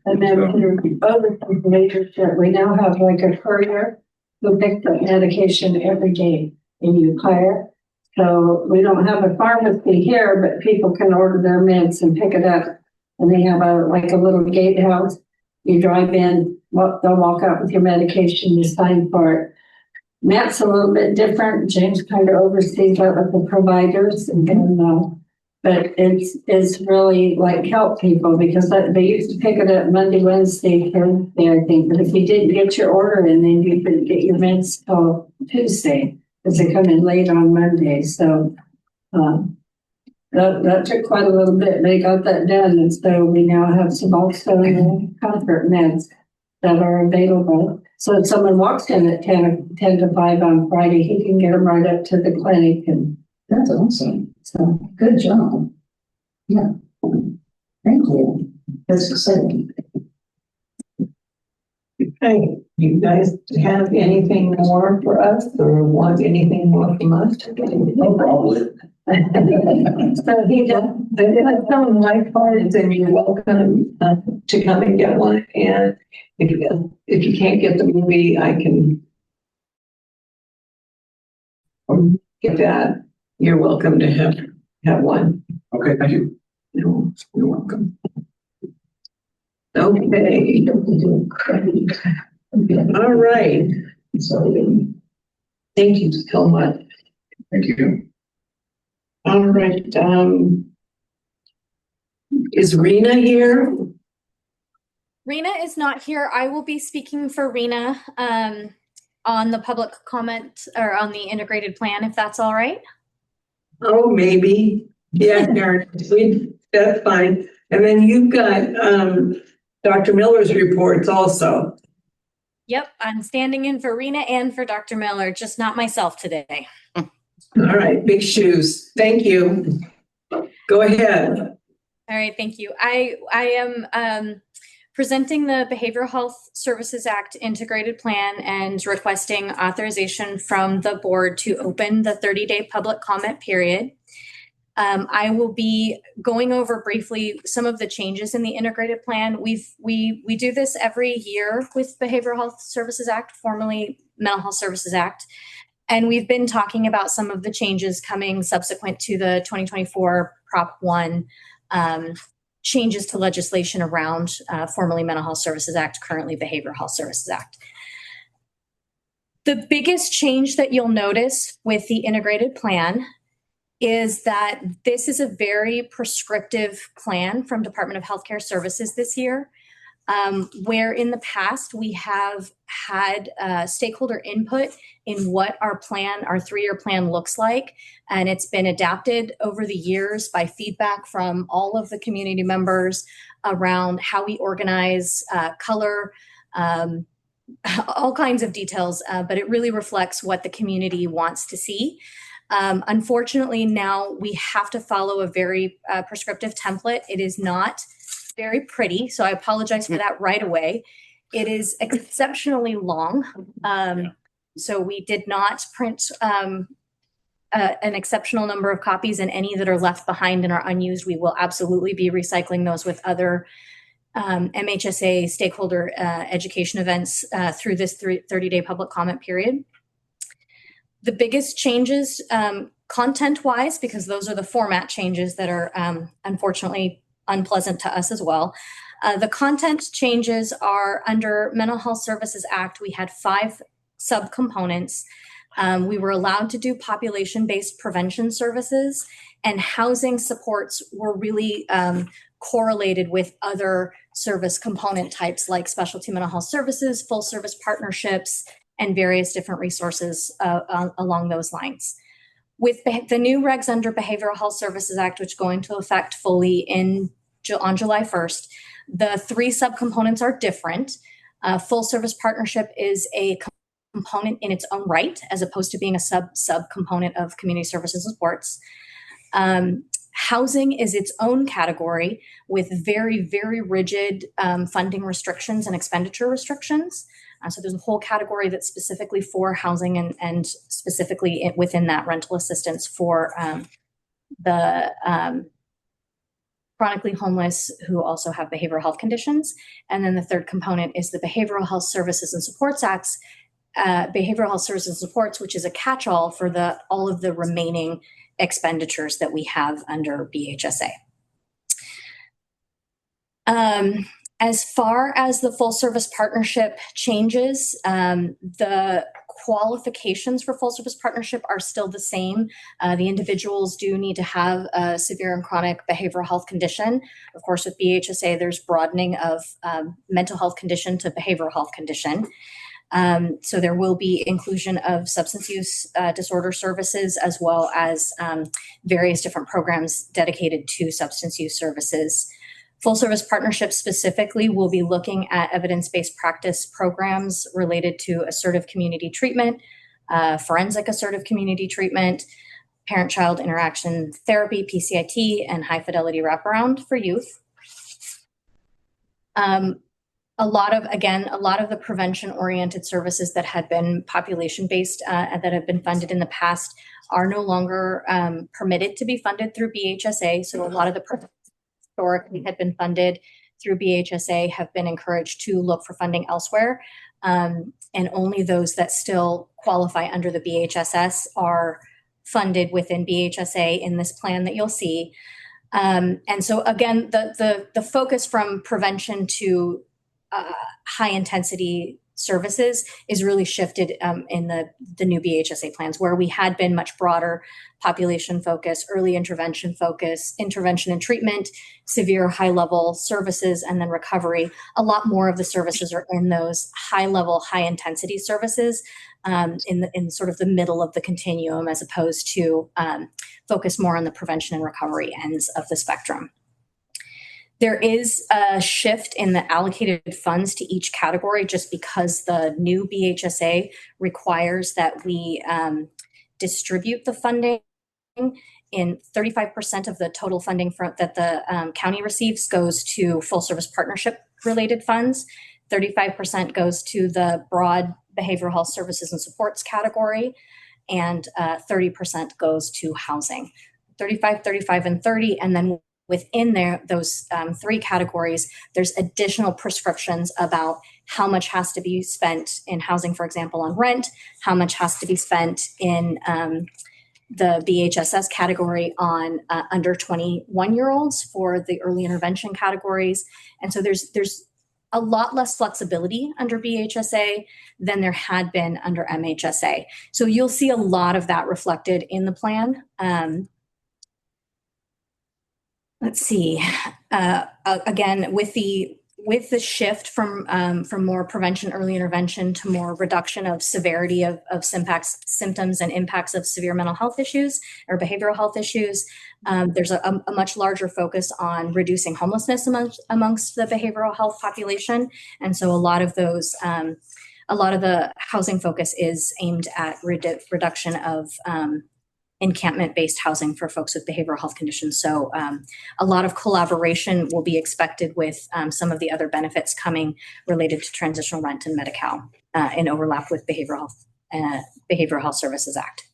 And then through other leadership, we now have like a courier who picks up medication every day in Ukiah. So we don't have a pharmacy here, but people can order their meds and pick it up. And they have a little gatehouse. You drive in, they'll walk out with your medication, you sign for it. Matt's a little bit different. James kind of oversees that with the providers, but it's really like help people because they used to pick it up Monday, Wednesday, Thursday, I think. But if you didn't get your order in, then you couldn't get your meds till Tuesday because they come in late on Monday. So that took quite a little bit. They got that done, and so we now have Suboxone and Comfort meds that are available. So if someone walks in at 10 to 5 on Friday, he can get them right up to the clinic. And that's awesome. So good job. Yeah. Thank you. That's exciting. Okay, you guys have anything more for us or want anything more from us? No problem. So he does, some of my cards and you're welcome to come and get one. And if you can't get the movie, I can get that. You're welcome to have one. Okay, thank you. You're welcome. Okay. All right. Thank you so much. Thank you. All right. Is Rena here? Rena is not here. I will be speaking for Rena on the public comment or on the integrated plan, if that's all right. Oh, maybe. Yeah, Karen, that's fine. And then you've got Dr. Miller's reports also. Yep, I'm standing in for Rena and for Dr. Miller, just not myself today. All right, big shoes. Thank you. Go ahead. All right, thank you. I am presenting the Behavioral Health Services Act integrated plan and requesting authorization from the board to open the 30-day public comment period. I will be going over briefly some of the changes in the integrated plan. We do this every year with Behavioral Health Services Act, formerly Mental Health Services Act. And we've been talking about some of the changes coming subsequent to the 2024 Prop 1 changes to legislation around formerly Mental Health Services Act, currently Behavioral Health Services Act. The biggest change that you'll notice with the integrated plan is that this is a very prescriptive plan from Department of Healthcare Services this year, where in the past we have had stakeholder input in what our plan, our 3-year plan looks like. And it's been adapted over the years by feedback from all of the community members around how we organize, color, all kinds of details, but it really reflects what the community wants to see. Unfortunately, now we have to follow a very prescriptive template. It is not very pretty, so I apologize for that right away. It is exceptionally long. So we did not print an exceptional number of copies, and any that are left behind and are unused, we will absolutely be recycling those with other MHSA stakeholder education events through this 30-day public comment period. The biggest changes content-wise, because those are the format changes that are unfortunately unpleasant to us as well. The content changes are under Mental Health Services Act. We had 5 subcomponents. We were allowed to do population-based prevention services, and housing supports were really correlated with other service component types like specialty mental health services, full service partnerships, and various different resources along those lines. With the new regs under Behavioral Health Services Act, which go into effect fully on July 1st, the 3 subcomponents are different. Full service partnership is a component in its own right, as opposed to being a subcomponent of community services and supports. Housing is its own category with very, very rigid funding restrictions and expenditure restrictions. So there's a whole category that's specifically for housing and specifically within that rental assistance for the chronically homeless who also have behavioral health conditions. And then the third component is the Behavioral Health Services and Supports Act's Behavioral Health Services and Supports, which is a catch-all for all of the remaining expenditures that we have under BHSA. As far as the full service partnership changes, the qualifications for full service partnership are still the same. The individuals do need to have a severe and chronic behavioral health condition. Of course, with BHSA, there's broadening of mental health condition to behavioral health condition. So there will be inclusion of substance use disorder services, as well as various different programs dedicated to substance use services. Full service partnerships specifically will be looking at evidence-based practice programs related to assertive community treatment, forensic assertive community treatment, parent-child interaction therapy, PCIT, and high-fidelity wraparound for youth. A lot of the prevention-oriented services that had been population-based that have been funded in the past are no longer permitted to be funded through BHSA. So a lot of the historically had been funded through BHSA have been encouraged to look for funding elsewhere. And only those that still qualify under the BHSS are funded within BHSA in this plan that you'll see. And so again, the focus from prevention to high intensity services is really shifted in the new BHSA plans, where we had been much broader population focus, early intervention focus, intervention and treatment, severe high level services, and then recovery. A lot more of the services are in those high level, high intensity services in sort of the middle of the continuum, as opposed to focus more on the prevention and recovery ends of the spectrum. There is a shift in the allocated funds to each category just because the new BHSA requires that we distribute the funding in 35% of the total funding that the county receives goes to full service partnership related funds. 35% goes to the broad behavioral health services and supports category, and 30% goes to housing. 35, 35, and 30, and then within those 3 categories, there's additional prescriptions about how much has to be spent in housing, for example, on rent, how much has to be spent in the BHSS category on under 21-year-olds for the early intervention categories. And so there's a lot less flexibility under BHSA than there had been under MHSA. So you'll see a lot of that reflected in the plan. Let's see. Again, with the shift from more prevention, early intervention to more reduction of severity of symptoms and impacts of severe mental health issues or behavioral health issues, there's a much larger focus on reducing homelessness amongst the behavioral health population. And so a lot of the housing focus is aimed at reduction of encampment-based housing for folks with behavioral health conditions. So a lot of collaboration will be expected with some of the other benefits coming related to transitional rent and Medi-Cal in overlap with Behavioral Health Services Act.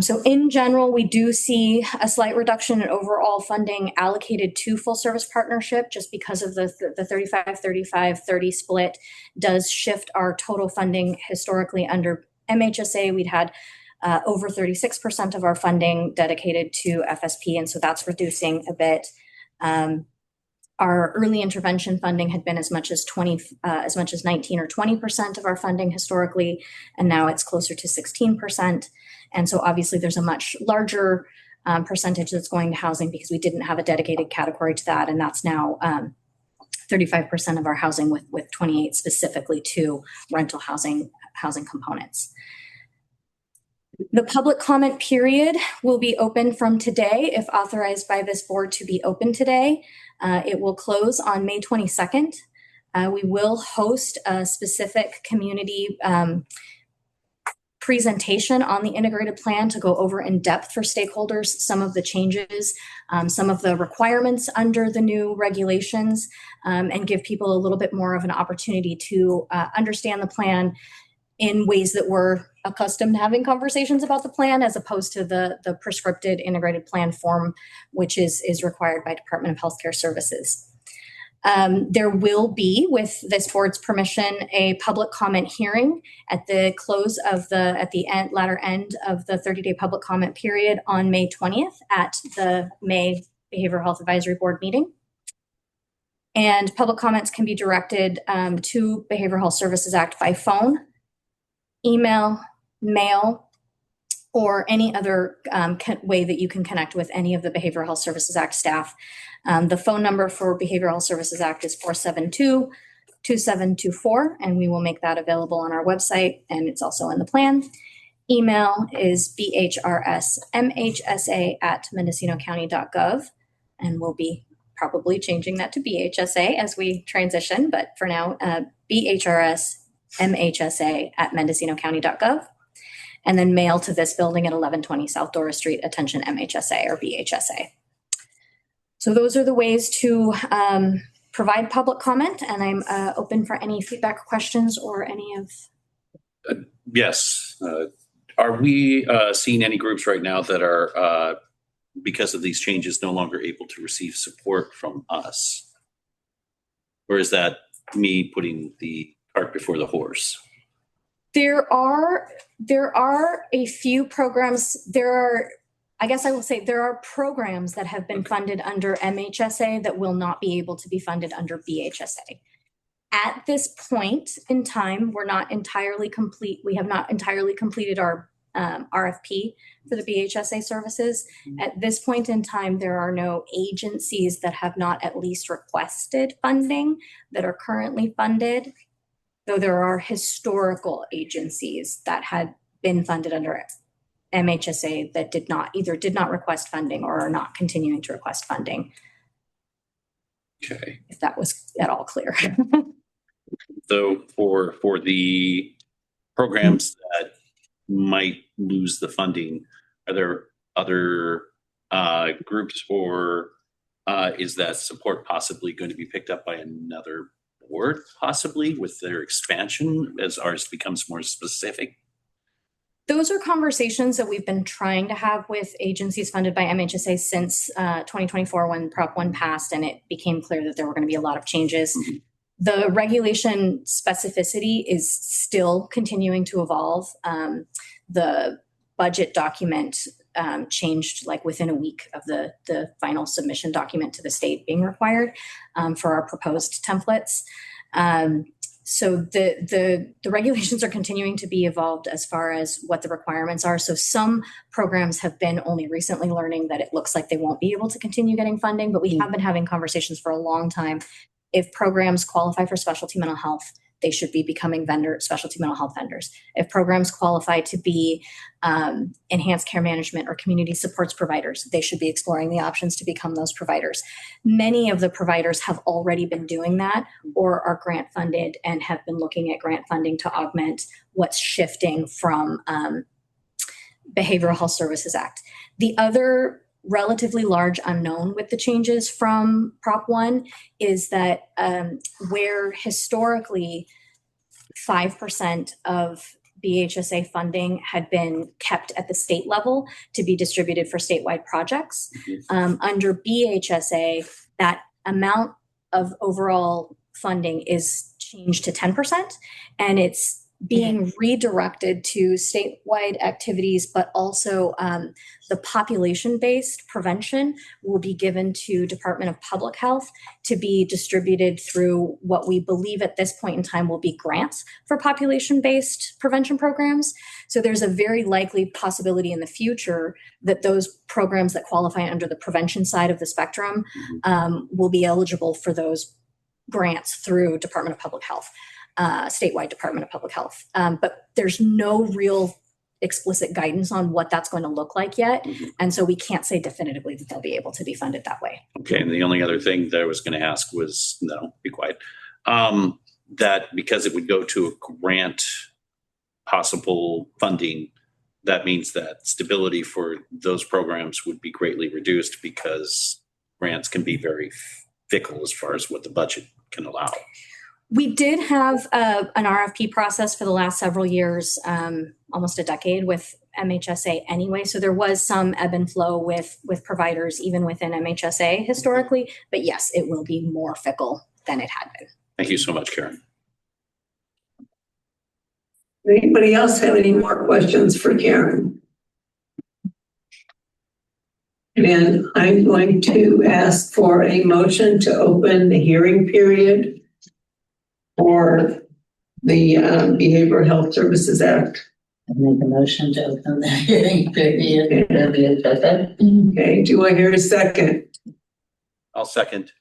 So in general, we do see a slight reduction in overall funding allocated to full service partnership just because of the 35-35-30 split does shift our total funding. Historically under MHSA, we'd had over 36% of our funding dedicated to FSP, and so that's reducing a bit. Our early intervention funding had been as much as 19 or 20% of our funding historically, and now it's closer to 16%. And so obviously there's a much larger percentage that's going to housing because we didn't have a dedicated category to that, and that's now 35% of our housing with 28 specifically to rental housing components. The public comment period will be open from today if authorized by this board to be open today. It will close on May 22nd. We will host a specific community presentation on the integrated plan to go over in depth for stakeholders, some of the changes, some of the requirements under the new regulations, and give people a little bit more of an opportunity to understand the plan in ways that we're accustomed to having conversations about the plan, as opposed to the prescripted integrated plan form, which is required by Department of Healthcare Services. There will be, with this board's permission, a public comment hearing at the close of latter end of the 30-day public comment period on May 20th at the May Behavioral Health Advisory Board meeting. And public comments can be directed to Behavioral Health Services Act by phone, email, mail, or any other way that you can connect with any of the Behavioral Health Services Act staff. The phone number for Behavioral Health Services Act is 472-2724, and we will make that available on our website, and it's also in the plan. Email is bhrsmhsa@mendocinocounty.gov, and we'll be probably changing that to BHSA as we transition, but for now, bhrsmhsa@mendocinocounty.gov. And then mail to this building at 1120 South Dora Street, attention MHSA or BHSA. So those are the ways to provide public comment, and I'm open for any feedback, questions, or any of. Yes. Are we seeing any groups right now that are, because of these changes, no longer able to receive support from us? Or is that me putting the cart before the horse? There are a few programs. I guess I will say there are programs that have been funded under MHSA that will not be able to be funded under BHSA. At this point in time, we're not entirely complete. We have not entirely completed our RFP for the BHSA services. At this point in time, there are no agencies that have not at least requested funding that are currently funded, though there are historical agencies that had been funded under MHSA that did not request funding or are not continuing to request funding. Okay. If that was at all clear. So for the programs that might lose the funding, are there other groups, or is that support possibly going to be picked up by another board, possibly with their expansion as ours becomes more specific? Those are conversations that we've been trying to have with agencies funded by MHSA since 2024 when Prop 1 passed and it became clear that there were going to be a lot of changes. The regulation specificity is still continuing to evolve. The budget document changed like within a week of the final submission document to the state being required for our proposed templates. So the regulations are continuing to be evolved as far as what the requirements are. So some programs have been only recently learning that it looks like they won't be able to continue getting funding, but we have been having conversations for a long time. If programs qualify for specialty mental health, they should be becoming specialty mental health vendors. If programs qualify to be enhanced care management or community supports providers, they should be exploring the options to become those providers. Many of the providers have already been doing that or are grant funded and have been looking at grant funding to augment what's shifting from Behavioral Health Services Act. The other relatively large unknown with the changes from Prop 1 is that where historically 5% of BHSA funding had been kept at the state level to be distributed for statewide projects, under BHSA, that amount of overall funding is changed to 10%, and it's being redirected to statewide activities, but also the population-based prevention will be given to Department of Public Health to be distributed through what we believe at this point in time will be grants for population-based prevention programs. So there's a very likely possibility in the future that those programs that qualify under the prevention side of the spectrum will be eligible for those grants through Department of Public Health. Statewide Department of Public Health. But there's no real explicit guidance on what that's going to look like yet. And so we can't say definitively that they'll be able to be funded that way. Okay, and the only other thing that I was going to ask was, no, be quiet, that because it would go to a grant possible funding, that means that stability for those programs would be greatly reduced because grants can be very fickle as far as what the budget can allow. We did have an RFP process for the last several years, almost a decade with MHSA anyway. So there was some ebb and flow with providers, even within MHSA historically. But yes, it will be more fickle than it had been. Thank you so much, Karen. Anybody else have any more questions for Karen? And I'm going to ask for a motion to open the hearing period for the Behavioral Health Services Act. I make a motion to open the hearing period. Okay, do I hear a second? I'll second.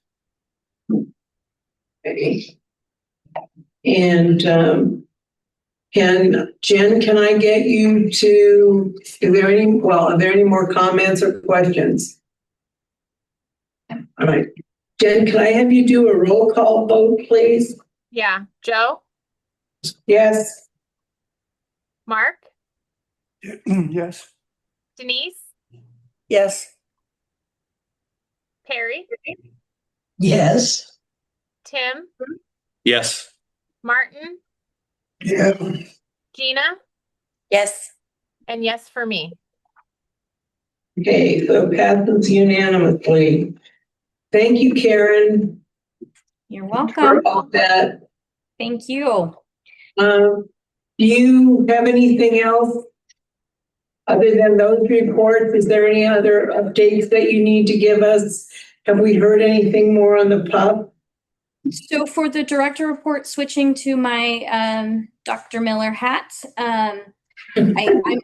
Okay. And can I get you to, are there any more comments or questions? All right. Jen, can I have you do a roll call vote, please? Yeah. Joe? Yes. Mark? Yes. Denise? Yes. Perry? Yes. Tim? Yes. Martin? Yeah. Gina? Yes. And yes for me. Okay, so passes unanimously. Thank you, Karen. You're welcome. For all that. Thank you. Do you have anything else other than those reports? Is there any other updates that you need to give us? Have we heard anything more on the PUP? So for the director report, switching to my Dr. Miller hat, I'm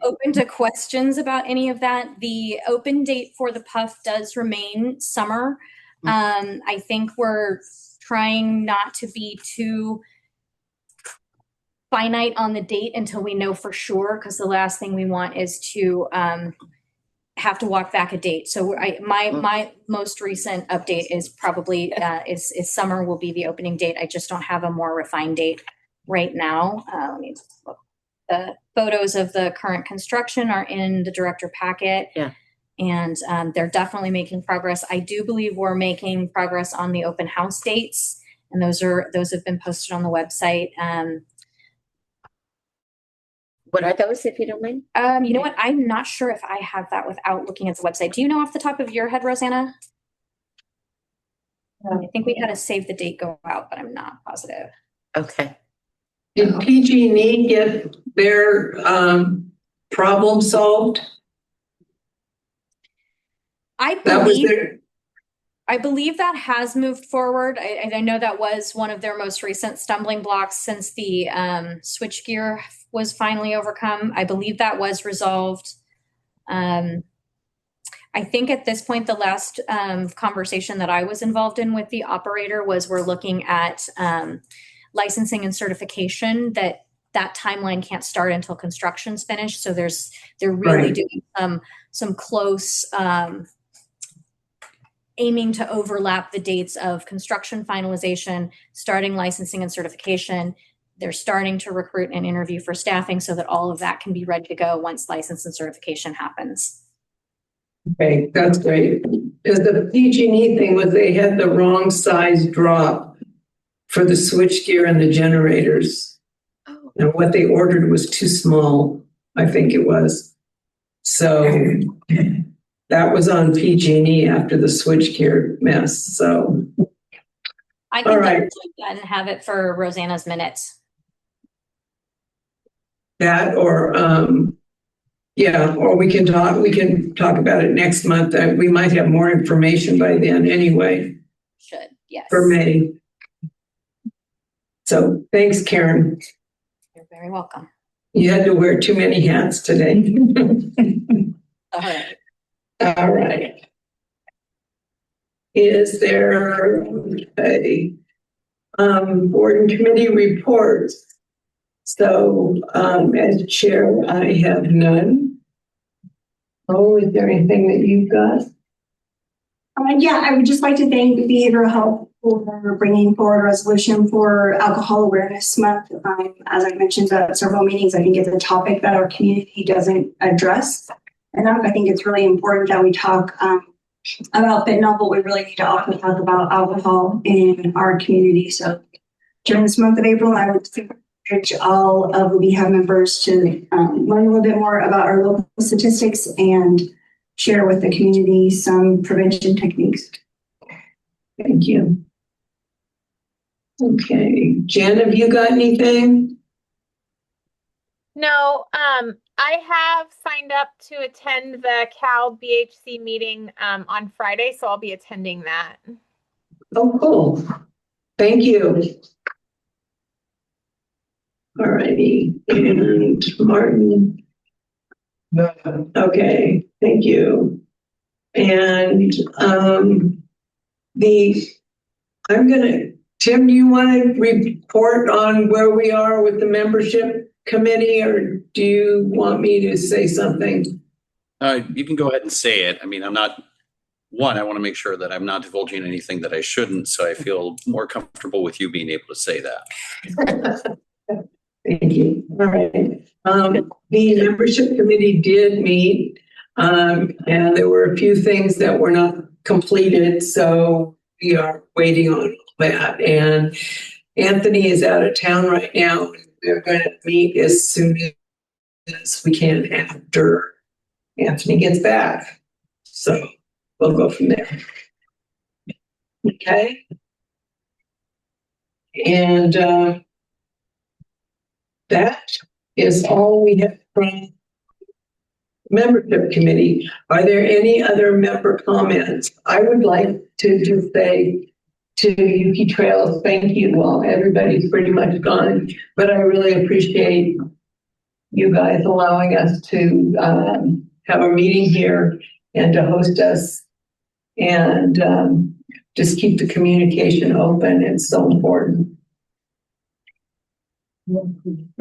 open to questions about any of that. The open date for the PUF does remain summer. I think we're trying not to be too finite on the date until we know for sure, because the last thing we want is to have to walk back a date. So my most recent update is probably is summer will be the opening date. I just don't have a more refined date right now. Let me just look. The photos of the current construction are in the director packet. Yeah. And they're definitely making progress. I do believe we're making progress on the open house dates, and those have been posted on the website. What are those, if you don't mind? You know what? I'm not sure if I have that without looking at the website. Do you know off the top of your head, Rosanna? I think we had a save the date go out, but I'm not positive. Okay. Did PG&E get their problem solved? I That was believe their, I believe that has moved forward. I know that was one of their most recent stumbling blocks since the switchgear was finally overcome. I believe that was resolved. I think at this point, the last conversation that I was involved in with the operator was we're looking at licensing and certification that timeline can't start until construction's finished. So they're really Right. doing some close aiming to overlap the dates of construction finalization, starting licensing and certification. They're starting to recruit and interview for staffing so that all of that can be ready to go once license and certification happens. okay, that's great. Because the PG&E thing was they had the wrong size drop for the switchgear and the generators. Oh. And what they ordered was too small, I think it was. So that was on PG&E after the switchgear mess, so. I All can right. double check that and have it for Rosanna's minutes. That or, yeah, or we can talk about it next month. We might have more information by then anyway Should, yes. for May. So thanks, Karen. You're very welcome. You had to wear too many hats today. All right. All right. Is there a board and committee reports? So as chair, I have none. Oh, is there anything that you've got? Yeah, I would just like to thank Behavioral Health for bringing forward a resolution for Alcohol Awareness Month. As I mentioned at several meetings, I think it's a topic that our community doesn't address enough. I think it's really important that we talk about fentanyl, but we really need to also talk about alcohol in our community. So during this month of April, I would encourage all of the BHAV members to learn a little bit more about our local statistics and share with the community some prevention techniques. Thank you. Okay, Jen, have you got anything? No, I have signed up to attend the Cal BHC meeting on Friday, so I'll be attending that. Oh, cool. Thank you. All righty, and Martin. No. Okay, thank you. And Tim, do you want to report on where we are with the membership committee, or do you want me to say something? You can go ahead and say it. I mean, I want to make sure that I'm not divulging anything that I shouldn't, so I feel more comfortable with you being able to say that. Thank you. All right. The membership committee did meet, and there were a few things that were not completed, so we are waiting on that. And Anthony is out of town right now. We're going to meet as soon as we can after Anthony gets back. So we'll go from there. Okay. And that is all we have from membership committee. Are there any other member comments? I would like to just say to Yuki Trails, thank you. Well, everybody's pretty much gone, but I really appreciate you guys allowing us to have a meeting here and to host us and just keep the communication open. It's so important.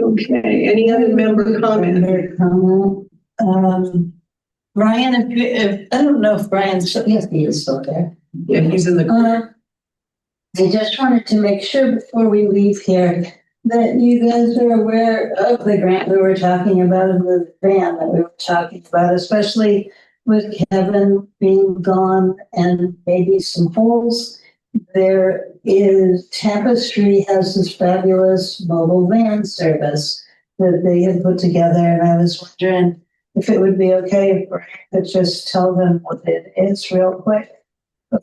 Okay, any other member comment? Brian, if I don't know if Brian's, yes, he is still there. Yeah, he's in the. I just wanted to make sure before we leave here that you guys are aware of the grant we were talking about and the van that we were talking about, especially with Kevin being gone and maybe some holes. There is, Tapestry has this fabulous mobile van service that they had put together, and I was wondering if it would be okay if Brian could just tell them what it is real quick.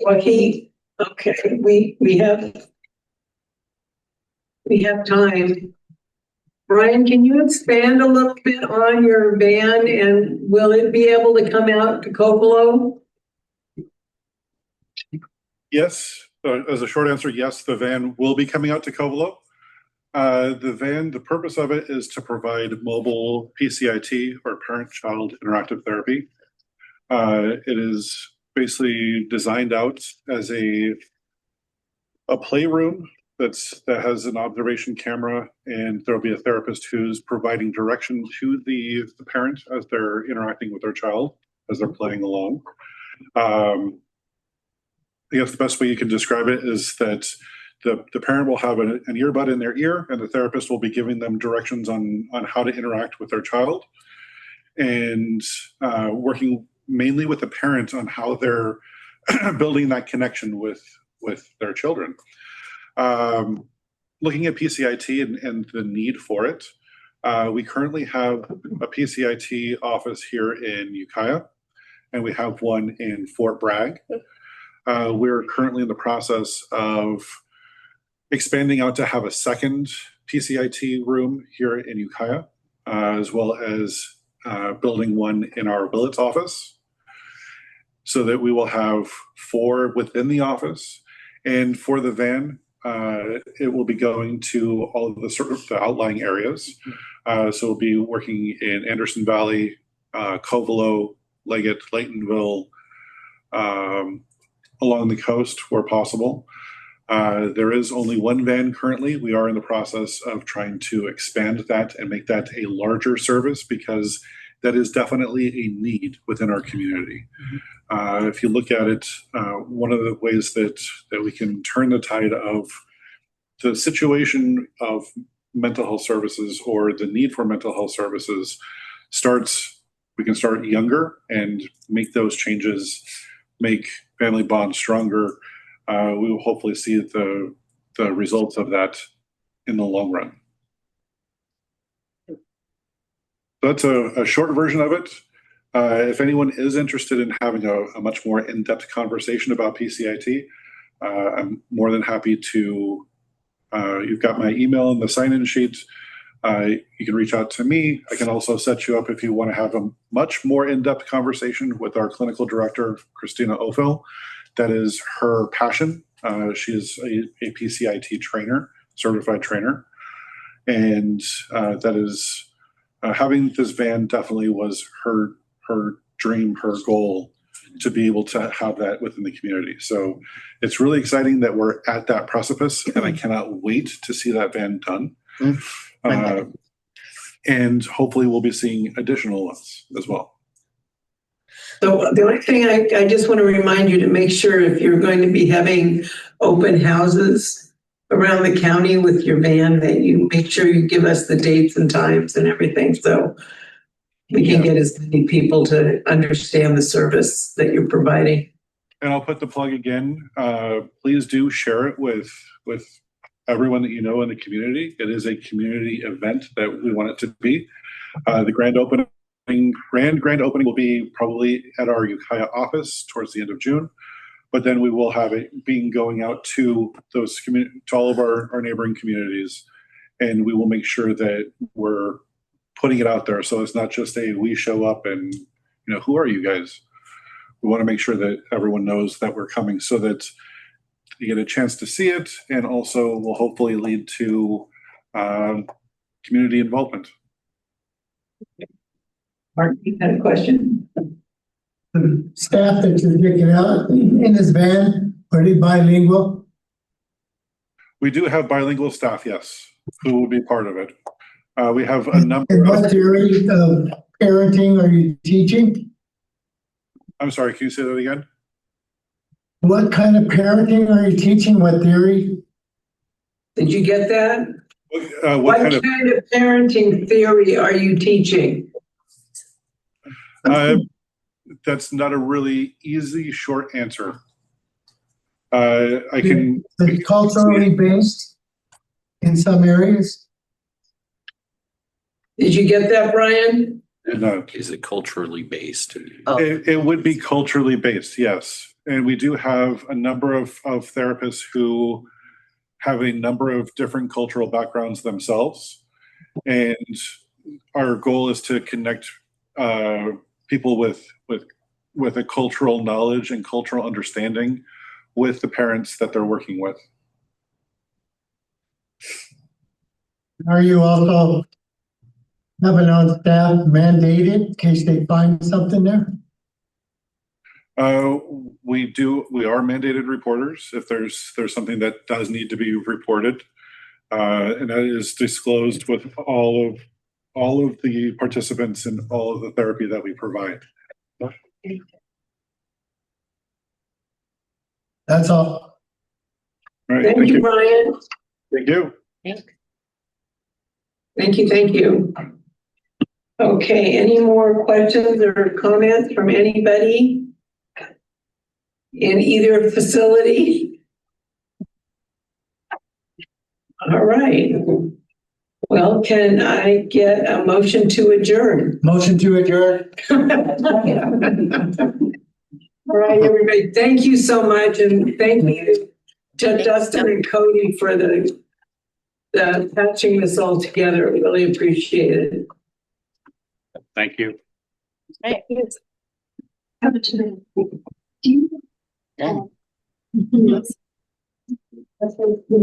Well, he Okay, we have time. Brian, can you expand a little bit on your van and will it be able to come out to Coppola? Yes, as a short answer, yes, the van will be coming out to Covelo. The purpose of it is to provide mobile PCIT or parent-child interactive therapy. It is basically designed out as a playroom that has an observation camera, and there'll be a therapist who's providing direction to the parent as they're interacting with their child, as they're playing along. I guess the best way you can describe it is that the parent will have an earbud in their ear, and the therapist will be giving them directions on how to interact with their child, and working mainly with the parent on how they're building that connection with their children. Looking at PCIT and the need for it, we currently have a PCIT office here in Ukiah, and we have one in Fort Bragg. We're currently in the process of expanding out to have a second PCIT room here in Ukiah, as well as building one in our Willits office, so that we will have 4 within the office. And for the van, it will be going to all of the sort of the outlying areas. So we'll be working in Anderson Valley, Covelo, Leggett, Laytonville, along the coast where possible. There is only one van currently. We are in the process of trying to expand that and make that a larger service, because that is definitely a need within our community. If you look at it, one of the ways that we can turn the tide of the situation of mental health services, or the need for mental health services, we can start younger and make those changes, make family bonds stronger. We will hopefully see the results of that in the long run. That's a short version of it. If anyone is interested in having a much more in-depth conversation about PCIT, I'm more than happy to. You've got my email in the sign-in sheet. You can reach out to me. I can also set you up if you want to have a much more in-depth conversation with our clinical director, Christina Ophel. That is her passion. She is a PCIT trainer, certified trainer. And that is, having this van definitely was her dream, her goal, to be able to have that within the community. So it's really exciting that we're at that precipice, and I cannot wait to see that van done. And hopefully we'll be seeing additional ones as well. So the only thing I just want to remind you to make sure, if you're going to be having open houses around the county with your van, that you make sure you give us the dates and times and everything, so we can get as many people to understand the service that you're providing. And I'll put the plug again. Please do share it with everyone that you know in the community. It is a community event that we want it to be. The grand opening will be probably at our Ukiah office towards the end of June. But then we will have it going out to those to all of our neighboring communities, and we will make sure that we're putting it out there. So it's not just we show up and, who are you guys? We want to make sure that everyone knows that we're coming, so that you get a chance to see it, and also will hopefully lead to community involvement. Mark, you had a question? The staff that you're taking out in this van, are they bilingual? We do have bilingual staff, yes, who will be part of it. We have a number and what theory of parenting are you teaching? I'm sorry, can you say that again? What kind of parenting are you teaching? What theory? Did you get that? What kind of parenting theory are you teaching? That's not a really easy, short answer. I can. Is it culturally based in some areas? Did you get that, Brian? Is it culturally based? It would be culturally based, yes. And we do have a number of therapists who have a number of different cultural backgrounds themselves. And our goal is to connect people with a cultural knowledge and cultural understanding with the parents that they're working with. Are you also having on staff mandated in case they find something there? We are mandated reporters if there's something that does need to be reported. And that is disclosed with all of the participants and all of the therapy that we provide. That's all. All right, Thank you, Brian. Thank you. Thank you. Okay, any more questions or comments from anybody in either facility? All right. Well, can I get a motion to adjourn? Motion to adjourn. All right, everybody, thank you so much, and thank you to Dustin and Cody for the patching this all together. Really appreciate it. Thank you. Right. Have a today. Do you? Done. That's what the